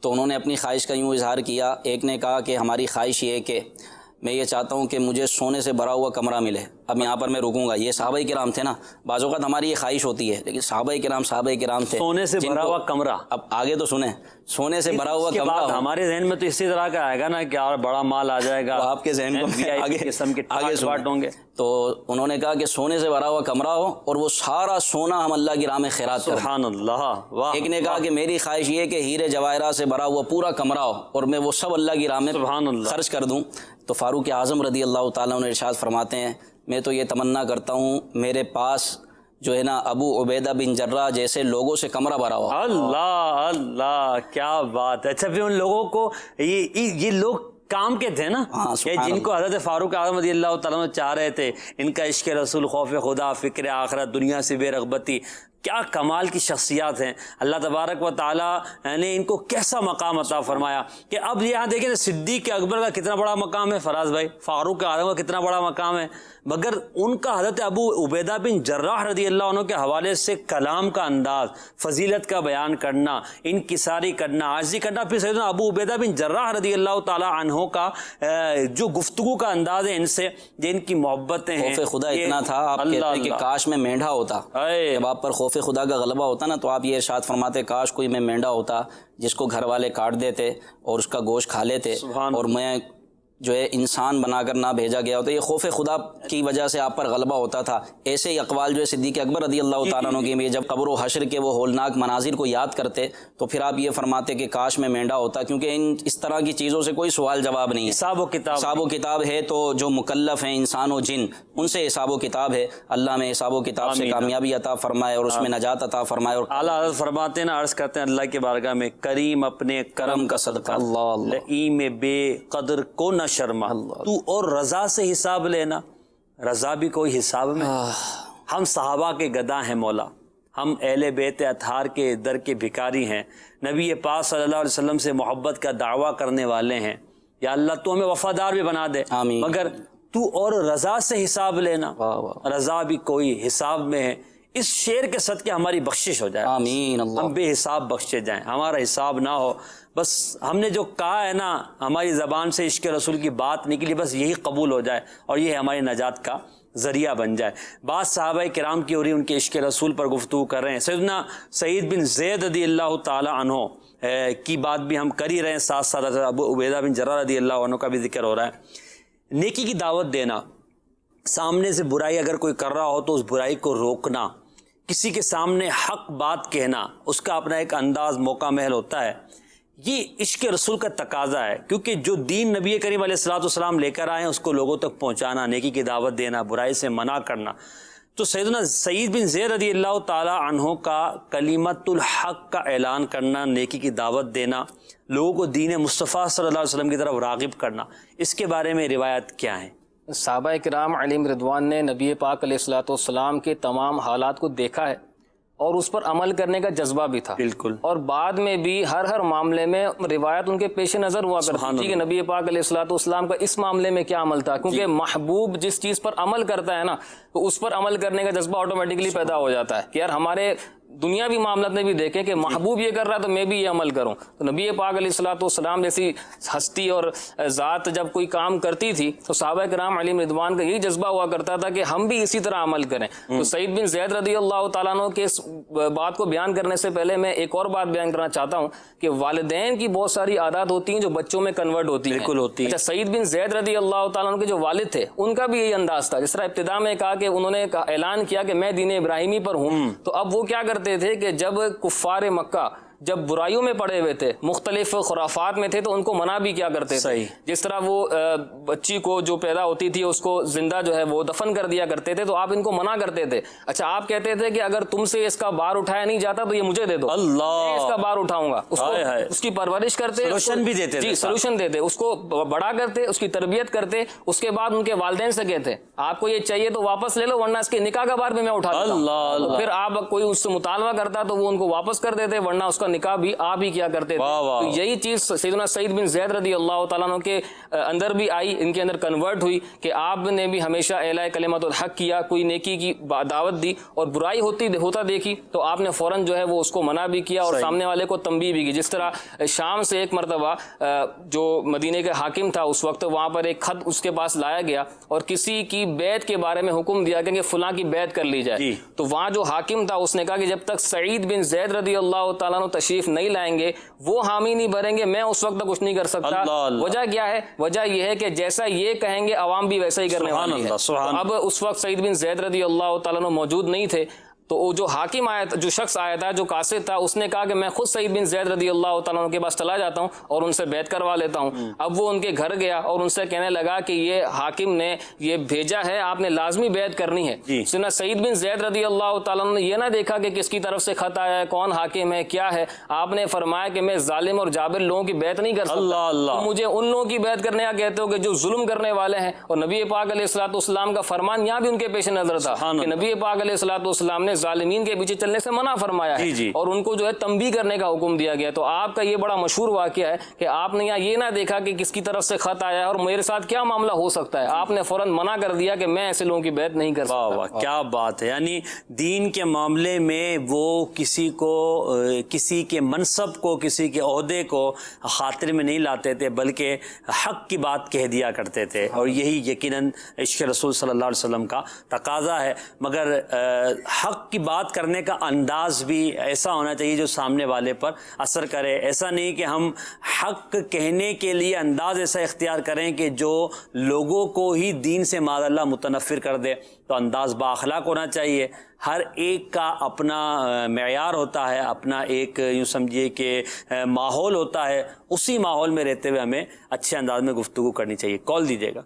تو انہوں نے اپنی خواہش کا یوں اظہار کیا، ایک نے کہا کہ ہماری خواہش یہ ہے کہ میں یہ چاہتا ہوں کہ مجھے سونے سے بھرا ہوا کمرہ ملے۔ اب یہاں پر میں رکوں گا، یہ صحابہ کرام تھے نا، بعض اوقات ہماری یہ خواہش ہوتی ہے، لیکن صحابہ کرام تھے سونے سے بھرا ہوا کمرہ۔ اب آگے تو سنیں، سونے سے بھرا ہوا کمرہ ہمارے ذہن میں تو اسی طرح کا آئے گا نا کہ اور بڑا مال آ جائے گا، آپ کے ذہن کو آگے ہوں گے۔ تو انہوں نے کہا کہ سونے سے بھرا ہوا کمرہ ہو اور وہ سارا سونا ہم اللہ کی راہ میں خیرات کریں۔ سبحان اللہ! واہ! ایک نے کہا کہ میری خواہش یہ کہ ہیرے جواہرات سے بھرا ہوا پورا کمرہ ہو اور میں وہ سب اللہ کی راہ میں خرچ کر دوں۔ تو فاروق اعظم رضی اللہ تعالیٰ عنہ ارشاد فرماتے ہیں میں تو یہ تمنا کرتا ہوں میرے پاس جو ہے نا ابو عبیدہ بن جراح جیسے لوگوں سے کمرہ بھرا ہوا۔ اللہ اللہ! کیا بات ہے! اچھا، پھر ان لوگوں کو یہ لوگ کام کے تھے نا، کہ جن کو حضرت فاروق اعظم رضی اللہ تعالیٰ عنہ چاہ رہے تھے، ان کا عشق رسول، خوف خدا، فکر آخرت، دنیا سے بے رغبتی، کیا کمال کی شخصیات ہیں۔ اللہ تبارک و تعالیٰ نے ان کو کیسا مقام عطا فرمایا کہ اب یہاں دیکھیں صدیق اکبر کا کتنا بڑا مقام ہے، فراز بھائی، فاروق اعظم کا کتنا بڑا مقام ہے، مگر ان کا حضرت ابو عبیدہ بن جراح رضی اللہ عنہ کے حوالے سے کلام کا انداز، فضیلت کا بیان کرنا، انکساری کرنا، عاجزی کرنا، پھر سیدنا ابو عبیدہ بن جراح رضی اللہ تعالیٰ عنہ کا جو گفتگو کا انداز ہے ان سے، جو ان کی محبتیں ہیں، خوف خدا اتنا تھا آپ کہتے ہیں کہ کاش میں مینڈھا ہوتا۔ جب آپ پر خوف خدا کا غلبہ ہوتا نا تو آپ یہ ارشاد فرماتے کاش کوئی میں مینڈھا ہوتا جس کو گھر والے کاٹ دیتے اور اس کا گوشت کھا لیتے، اور میں جو ہے انسان بنا کر نہ بھیجا گیا ہوتا۔ یہ خوف خدا کی وجہ سے آپ پر غلبہ ہوتا تھا۔ ایسے ہی اقوال جو ہے صدیق اکبر رضی اللہ تعالیٰ عنہ کی، جب قبر و حشر کے وہ ہولناک مناظر کو یاد کرتے تو پھر آپ یہ فرماتے کہ کاش میں مینڈھا ہوتا، کیونکہ اس طرح کی چیزوں سے کوئی سوال جواب نہیں ہے۔ حساب و کتاب ہے تو جو مکلف ہیں انسان و جن، ان سے حساب و کتاب ہے۔ اللہ میں حساب و کتاب سے کامیابی عطا فرمائے اور اس میں نجات عطا فرمائے۔ اور اعلیٰ حضرت فرماتے ہیں نا، عرض کرتے ہیں اللہ کے بارگاہ میں، کریم اپنے کرم کا صدقہ، لئیم بے قدر کو نہ شرما، تو اور رضا سے حساب لینا، رضا بھی کوئی حساب میں۔ ہم صحابہ کے گدا ہیں مولا، ہم اہل بیت اطہار کے در کے بھکاری ہیں، نبی پاک صلی اللہ علیہ وسلم سے محبت کا دعویٰ کرنے والے ہیں، یا اللہ تو ہمیں وفادار بھی بنا دے، مگر تو اور رضا سے حساب لینا، رضا بھی کوئی حساب میں ہے۔ اس شعر کے صدقے ہماری بخشش ہو جائے، آمین، ہم بے حساب بخشے جائیں، ہمارا حساب نہ ہو، بس ہم نے جو کہا ہے نا، ہماری زبان سے عشق رسول کی بات نکلی، بس یہی قبول ہو جائے، اور یہ ہے ہماری نجات کا ذریعہ بن جائے. بعض صحابہ کرام کی اور ان کے عشق رسول پر گفتگو کر رہے ہیں. سیدنا سعید بن زید رضی اللہ تعالی عنہ کی بات بھی ہم کر ہی رہے ہیں, ساتھ ساتھ ابو عبیدہ بن جراح رضی اللہ عنہ کا بھی ذکر ہو رہا ہے. نیکی کی دعوت دینا, سامنے سے برائی اگر کوئی کر رہا ہو تو اس برائی کو روکنا, کسی کے سامنے حق بات کہنا, اس کا اپنا ایک انداز موقع محل ہوتا ہے. یہ عشق رسول کا تقاضا ہے, کیونکہ جو دین نبی کریم علیہ الصلوۃ والسلام لے کر آئے ہیں اس کو لوگوں تک پہنچانا, نیکی کی دعوت دینا, برائی سے منع کرنا. تو سیدنا سعید بن زید رضی اللہ تعالی عنہ کا کلمت الحق کا اعلان کرنا, نیکی کی دعوت دینا, لوگوں کو دین مصطفیٰ صلی اللہ علیہ وسلم کی طرف راغب کرنا, اس کے بارے میں روایت کیا ہیں؟ صحابہ کرام علیہم رضوان نے نبی پاک علیہ الصلوۃ والسلام کے تمام حالات کو دیکھا ہے اور اس پر عمل کرنے کا جذبہ بھی تھا. بالکل. اور بعد میں بھی ہر معاملے میں روایت ان کے پیش نظر ہوا کرتی تھی کہ نبی پاک علیہ الصلوۃ والسلام کا اس معاملے میں کیا عمل تھا, کیونکہ محبوب جس چیز پر عمل کرتا ہے نا تو اس پر عمل کرنے کا جذبہ آٹومیٹکلی پیدا ہو جاتا ہے کہ یار ہمارے دنیاوی معاملات میں بھی دیکھیں کہ محبوب یہ کر رہا ہے تو میں بھی یہ عمل کروں. تو نبی پاک علیہ الصلوۃ والسلام جیسی ہستی اور ذات جب کوئی کام کرتی تھی تو صحابہ کرام علیہم رضوان کا یہی جذبہ ہوا کرتا تھا کہ ہم بھی اسی طرح عمل کریں. تو سعید بن زید رضی اللہ تعالیٰ عنہ کے اس بات کو بیان کرنے سے پہلے میں ایک اور بات بیان کرنا چاہتا ہوں کہ والدین کی بہت ساری عادات ہوتی ہیں جو بچوں میں کنورٹ ہوتی ہیں. بالکل ہوتی ہیں. اچھا, سعید بن زید رضی اللہ تعالیٰ عنہ کے جو والد تھے ان کا بھی یہی انداز تھا. جس طرح ابتدا میں کہا کہ انہوں نے اعلان کیا کہ میں دین ابراہیمی پر ہوں, تو اب وہ کیا کرتے تھے کہ جب کفار مکہ جب برائیوں میں پڑے ہوئے تھے, مختلف خرافات میں تھے, تو ان کو منع بھی کیا کرتے تھے. جس طرح وہ بچی کو جو پیدا ہوتی تھی اس کو زندہ جو ہے وہ دفن کر دیا کرتے تھے, تو آپ ان کو منع کرتے تھے. اچھا, آپ کہتے تھے کہ اگر تم سے اس کا بار اٹھایا نہیں جاتا تو یہ مجھے دے دو, میں اس کا بار اٹھاؤں گا. اس کی پرورش کرتے, سولوشن بھی دیتے, جی سولوشن دیتے, اس کو بڑا کرتے, اس کی تربیت کرتے. اس کے بعد ان کے والدین سے کہتے آپ کو یہ چاہیے تو واپس لے لو, ورنہ اس کے نکاح کا بار بھی میں اٹھا لوں. پھر آپ کوئی اس سے مطالبہ کرتا تو وہ ان کو واپس کر دیتے, ورنہ اس کا نکاح بھی آپ ہی کیا کرتے تھے. تو یہی چیز سیدنا سعید بن زید رضی اللہ تعالیٰ عنہ کے اندر بھی آئی, ان کے اندر کنورٹ ہوئی کہ آپ نے بھی ہمیشہ اعلاء کلمت الحق کیا, کوئی نیکی کی دعوت دی اور برائی ہوتا دیکھی تو آپ نے فوراً جو ہے وہ اس کو منع بھی کیا اور سامنے والے کو تنبیہ بھی کی. جس طرح شام سے ایک مرتبہ جو مدینے کے حاکم تھا اس وقت, وہاں پر ایک خط اس کے پاس لایا گیا اور کسی کی بیعت کے بارے میں حکم دیا کہ فلاں کی بیعت کر لی جائے. تو وہاں جو حاکم تھا اس نے کہا کہ جب تک سعید بن زید رضی اللہ تعالیٰ عنہ تشریف نہیں لائیں گے, وہ حامی نہیں بھریں گے, میں اس وقت تک کچھ نہیں کر سکتا. وجہ کیا ہے؟ وجہ یہ ہے کہ جیسا یہ کہیں گے عوام بھی ویسا ہی کرنے والی ہے. اب اس وقت سعید بن زید رضی اللہ تعالیٰ عنہ موجود نہیں تھے, تو وہ جو حاکم آیا تھا, جو شخص آیا تھا, جو قاصد تھا, اس نے کہا کہ میں خود سعید بن زید رضی اللہ تعالیٰ عنہ کے پاس چلا جاتا ہوں اور ان سے بیعت کروا لیتا ہوں. اب وہ ان کے گھر گیا اور ان سے کہنے لگا کہ یہ حاکم نے یہ بھیجا ہے, آپ نے لازمی بیعت کرنی ہے. سنا سعید بن زید رضی اللہ تعالیٰ عنہ نے یہ نہ دیکھا کہ کس کی طرف سے خط آیا ہے, کون حاکم ہے, کیا ہے. آپ نے فرمایا کہ میں ظالم اور جابر لوگوں کی بیعت نہیں کر سکتا. تم مجھے ان لوگوں کی بیعت کرنے کا کہتے ہو کہ جو ظلم کرنے والے ہیں. اور نبی پاک علیہ الصلوۃ والسلام کا فرمان یہاں بھی ان کے پیش نظر تھا کہ نبی پاک علیہ الصلوۃ والسلام نے ظالمین کے پیچھے چلنے سے منع فرمایا ہے اور ان کو جو ہے تنبیہ کرنے کا حکم دیا گیا. تو آپ کا یہ بڑا مشہور واقعہ ہے کہ آپ نے یہاں یہ نہ دیکھا کہ کس کی طرف سے خط آیا ہے اور میرے ساتھ کیا معاملہ ہو سکتا ہے, آپ نے فوراً منع کر دیا کہ میں ایسے لوگوں کی بیعت نہیں کر سکتا. واہ کیا بات ہے. یعنی دین کے معاملے میں وہ کسی کو, کسی کے منصب کو, کسی کے عہدے کو خاطر میں نہیں لاتے تھے, بلکہ حق کی بات کہہ دیا کرتے تھے. اور یہی یقیناً عشق رسول صلی اللہ علیہ وسلم کا تقاضا ہے. مگر حق کی بات کرنے کا انداز بھی ایسا ہونا چاہیے جو سامنے والے پر اثر کرے. ایسا نہیں کہ ہم حق کہنے کے لیے انداز ایسا اختیار کریں کہ جو لوگوں کو ہی دین سے معاذ اللہ متنفر کر دے. تو انداز بااخلاق ہونا چاہیے. ہر ایک کا اپنا معیار ہوتا ہے, اپنا ایک یوں سمجھیے کہ ماحول ہوتا ہے. اسی ماحول میں رہتے ہوئے ہمیں اچھے انداز میں گفتگو کرنی چاہیے. کال دیجیے گا.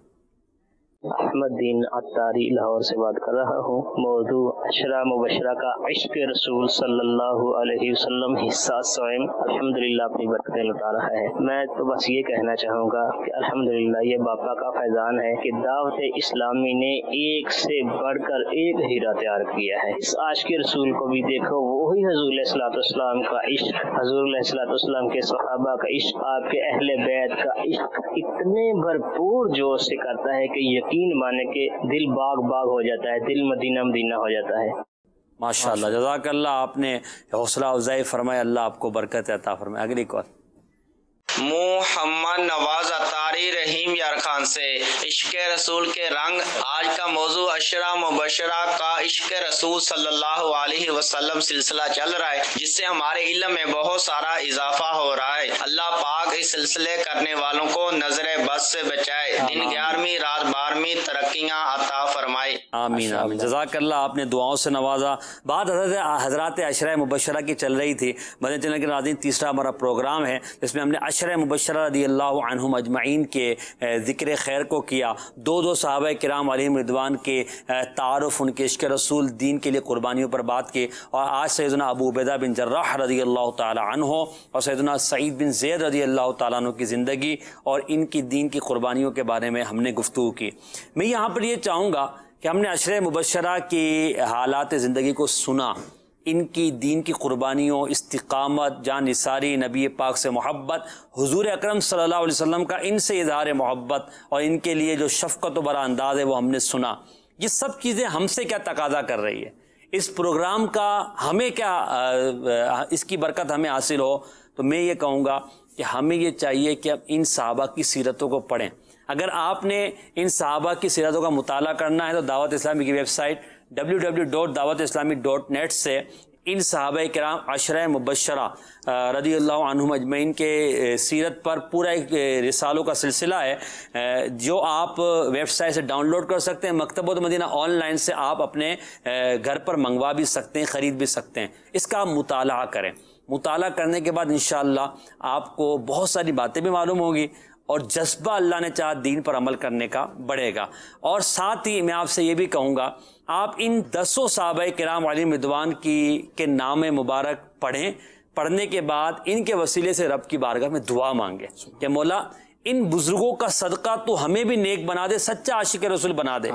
احمد دین عطاری لاہور سے بات کر رہا ہوں. موضوع عشرہ مبشرہ کا عشق رسول صلی اللہ علیہ وسلم حصہ سوئم الحمدللہ اپنی برکتیں لٹا رہا ہے. میں تو بس یہ کہنا چاہوں گا کہ الحمدللہ یہ باپا کا فیضان ہے کہ دعوت اسلامی نے ایک سے بڑھ کر ایک ہیرا تیار کیا ہے. اس عاشق رسول کو بھی دیکھو, وہی حضور علیہ الصلوۃ والسلام کا عشق, حضور علیہ الصلوۃ والسلام کے صحابہ کا عشق, آپ کے اہل بیت کا عشق اتنے بھرپور جوش سے کرتا ہے کہ یقین مانے کہ دل باغ باغ ہو جاتا ہے, دل مدینہ مدینہ ہو جاتا ہے. ماشاءاللہ, جزاک اللہ. آپ نے حوصلہ افزائی فرمایا, اللہ آپ کو برکت عطا فرمائے. اگلی کال. محمد نواز اتاری رحیم یار خان سے عشق رسول کے رنگ۔ آج کا موضوع عشرہ مبشرہ کا عشق رسول صلی اللہ علیہ وسلم سلسلہ چل رہا ہے، جس سے ہمارے علم میں بہت سارا اضافہ ہو رہا ہے۔ اللہ پاک اس سلسلے کرنے والوں کو نظر بد سے بچائے، دن 11ویں رات 12ویں ترقیاں عطا فرمائے۔ آمین آمین، جزاک اللہ، آپ نے دعاؤں سے نوازا۔ بات حضرات عشرہ مبشرہ کی چل رہی تھی۔ مدنی چینل کے ناظرین، تیسرا ہمارا پروگرام ہے جس میں ہم نے عشرہ مبشرہ رضی اللہ عنہم اجمعین کے ذکر خیر کو کیا۔ دو صحابہ کرام علیہم رضوان کے تعارف، ان کے عشق رسول، دین کے لیے قربانیوں پر بات کی، اور آج سیدنا ابو عبیدہ بن جراح رضی اللہ تعالی عنہ اور سیدنا سعید بن زید رضی اللہ تعالیٰ عنہ کی زندگی اور ان کی دین کی قربانیوں کے بارے میں ہم نے گفتگو کی۔ میں یہاں پر یہ چاہوں گا کہ ہم نے عشرہ مبشرہ کی حالات زندگی کو سنا، ان کی دین کی قربانیوں، استقامت، جان نثاری، نبی پاک سے محبت، حضور اکرم صلی اللہ علیہ وسلم کا ان سے اظہار محبت اور ان کے لیے جو شفقت و برا انداز ہے وہ ہم نے سنا۔ یہ سب چیزیں ہم سے کیا تقاضا کر رہی ہے؟ اس پروگرام کا ہمیں کیا اس کی برکت ہمیں حاصل ہو؟ تو میں یہ کہوں گا کہ ہمیں یہ چاہیے کہ اب ان صحابہ کی سیرتوں کو پڑھیں۔ اگر آپ نے ان صحابہ کی سیرتوں کا مطالعہ کرنا ہے تو دعوت اسلامی کی ویب سائٹ www.dawatislami.net سے ان صحابہ کرام عشرہ مبشرہ رضی اللہ عنہم اجمعین کے سیرت پر پورا ایک رسالوں کا سلسلہ ہے جو آپ ویب سائٹ سے ڈاؤن لوڈ کر سکتے ہیں۔ مکتبۃ مدینہ آن لائن سے آپ اپنے گھر پر منگوا بھی سکتے ہیں، خرید بھی سکتے ہیں۔ اس کا آپ مطالعہ کریں۔ مطالعہ کرنے کے بعد انشاءاللہ آپ کو بہت ساری باتیں بھی معلوم ہوگی اور جذبہ اللہ نے چاہا دین پر عمل کرنے کا بڑھے گا۔ اور ساتھ ہی میں آپ سے یہ بھی کہوں گا، آپ ان 10 صحابہ کرام علیہم رضوان کے نام مبارک پڑھیں۔ پڑھنے کے بعد ان کے وسیلے سے رب کی بارگاہ میں دعا مانگیں کہ مولا ان بزرگوں کا صدقہ تو ہمیں بھی نیک بنا دے، سچا عاشق رسول بنا دے،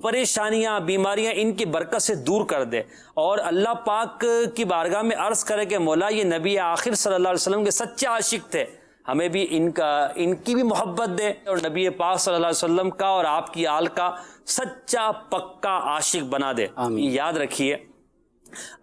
پریشانیاں بیماریاں ان کی برکت سے دور کر دے، اور اللہ پاک کی بارگاہ میں عرض کرے کہ مولا یہ نبی آخر صلی اللہ علیہ وسلم کے سچے عاشق تھے، ہمیں بھی ان کی بھی محبت دے، اور نبی پاک صلی اللہ علیہ وسلم کا اور آپ کی آل کا سچا پکا عاشق بنا دے۔ یاد رکھیے،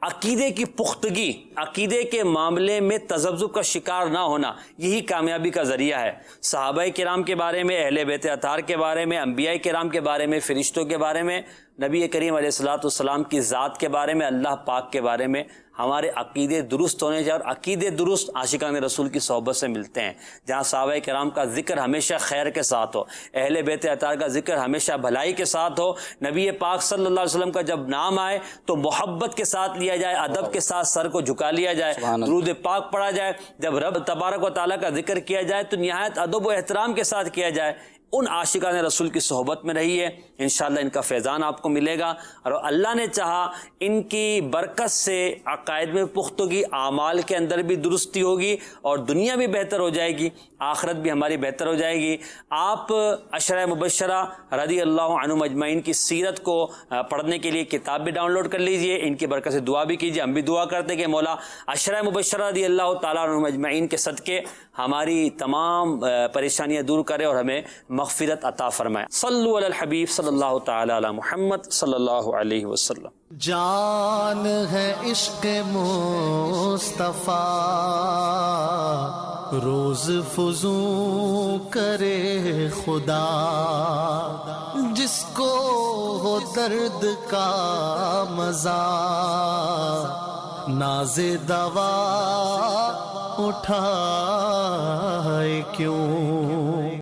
عقیدے کی پختگی، عقیدے کے معاملے میں تذبذب کا شکار نہ ہونا، یہی کامیابی کا ذریعہ ہے۔ صحابہ کرام کے بارے میں، اہل بیت اطہار کے بارے میں، انبیاء کرام کے بارے میں، فرشتوں کے بارے میں، نبی کریم علیہ السلام کی ذات کے بارے میں، اللہ پاک کے بارے میں ہمارے عقیدے درست ہونے چاہیے، اور عقیدے درست عاشقان رسول کی صحبت سے ملتے ہیں، جہاں صحابہ کرام کا ذکر ہمیشہ خیر کے ساتھ ہو، اہل بیت اطہار کا ذکر ہمیشہ بھلائی کے ساتھ ہو، نبی پاک صلی اللہ علیہ وسلم کا جب نام آئے تو محبت کے ساتھ لیا جائے، ادب کے ساتھ سر کو جھکا لیا جائے، درود پاک پڑھا جائے، جب رب تبارک و تعالیٰ کا ذکر کیا جائے تو نہایت ادب و احترام کے ساتھ کیا جائے۔ ان عاشقان رسول کی صحبت میں رہیے، انشاءاللہ ان کا فیضان آپ کو ملے گا، اور اللہ نے چاہا ان کی برکت سے عقائد میں پختگی، اعمال کے اندر بھی درستی ہوگی، اور دنیا بھی بہتر ہو جائے گی، آخرت بھی ہماری بہتر ہو جائے گی۔ آپ عشرہ مبشرہ رضی اللہ عنہم اجمعین کی سیرت کو پڑھنے کے لیے کتاب بھی ڈاؤن لوڈ کر لیجئے، ان کی برکت سے دعا بھی کیجئے۔ ہم بھی دعا کرتے کہ مولا عشرہ مبشرہ رضی اللہ تعالیٰ عنہم اجمعین کے صدقے ہماری تمام پریشانیاں دور کرے اور ہمیں مغفرت عطا فرمائے۔ صلو علی الحبیب صلی اللہ تعالی علی محمد صلی اللہ علیہ وسلم۔ جان ہے عشق مصطفیٰ، روز فزوں کرے خدا، جس کو ہو درد کا مزہ، ناز دوا اٹھائے کیوں۔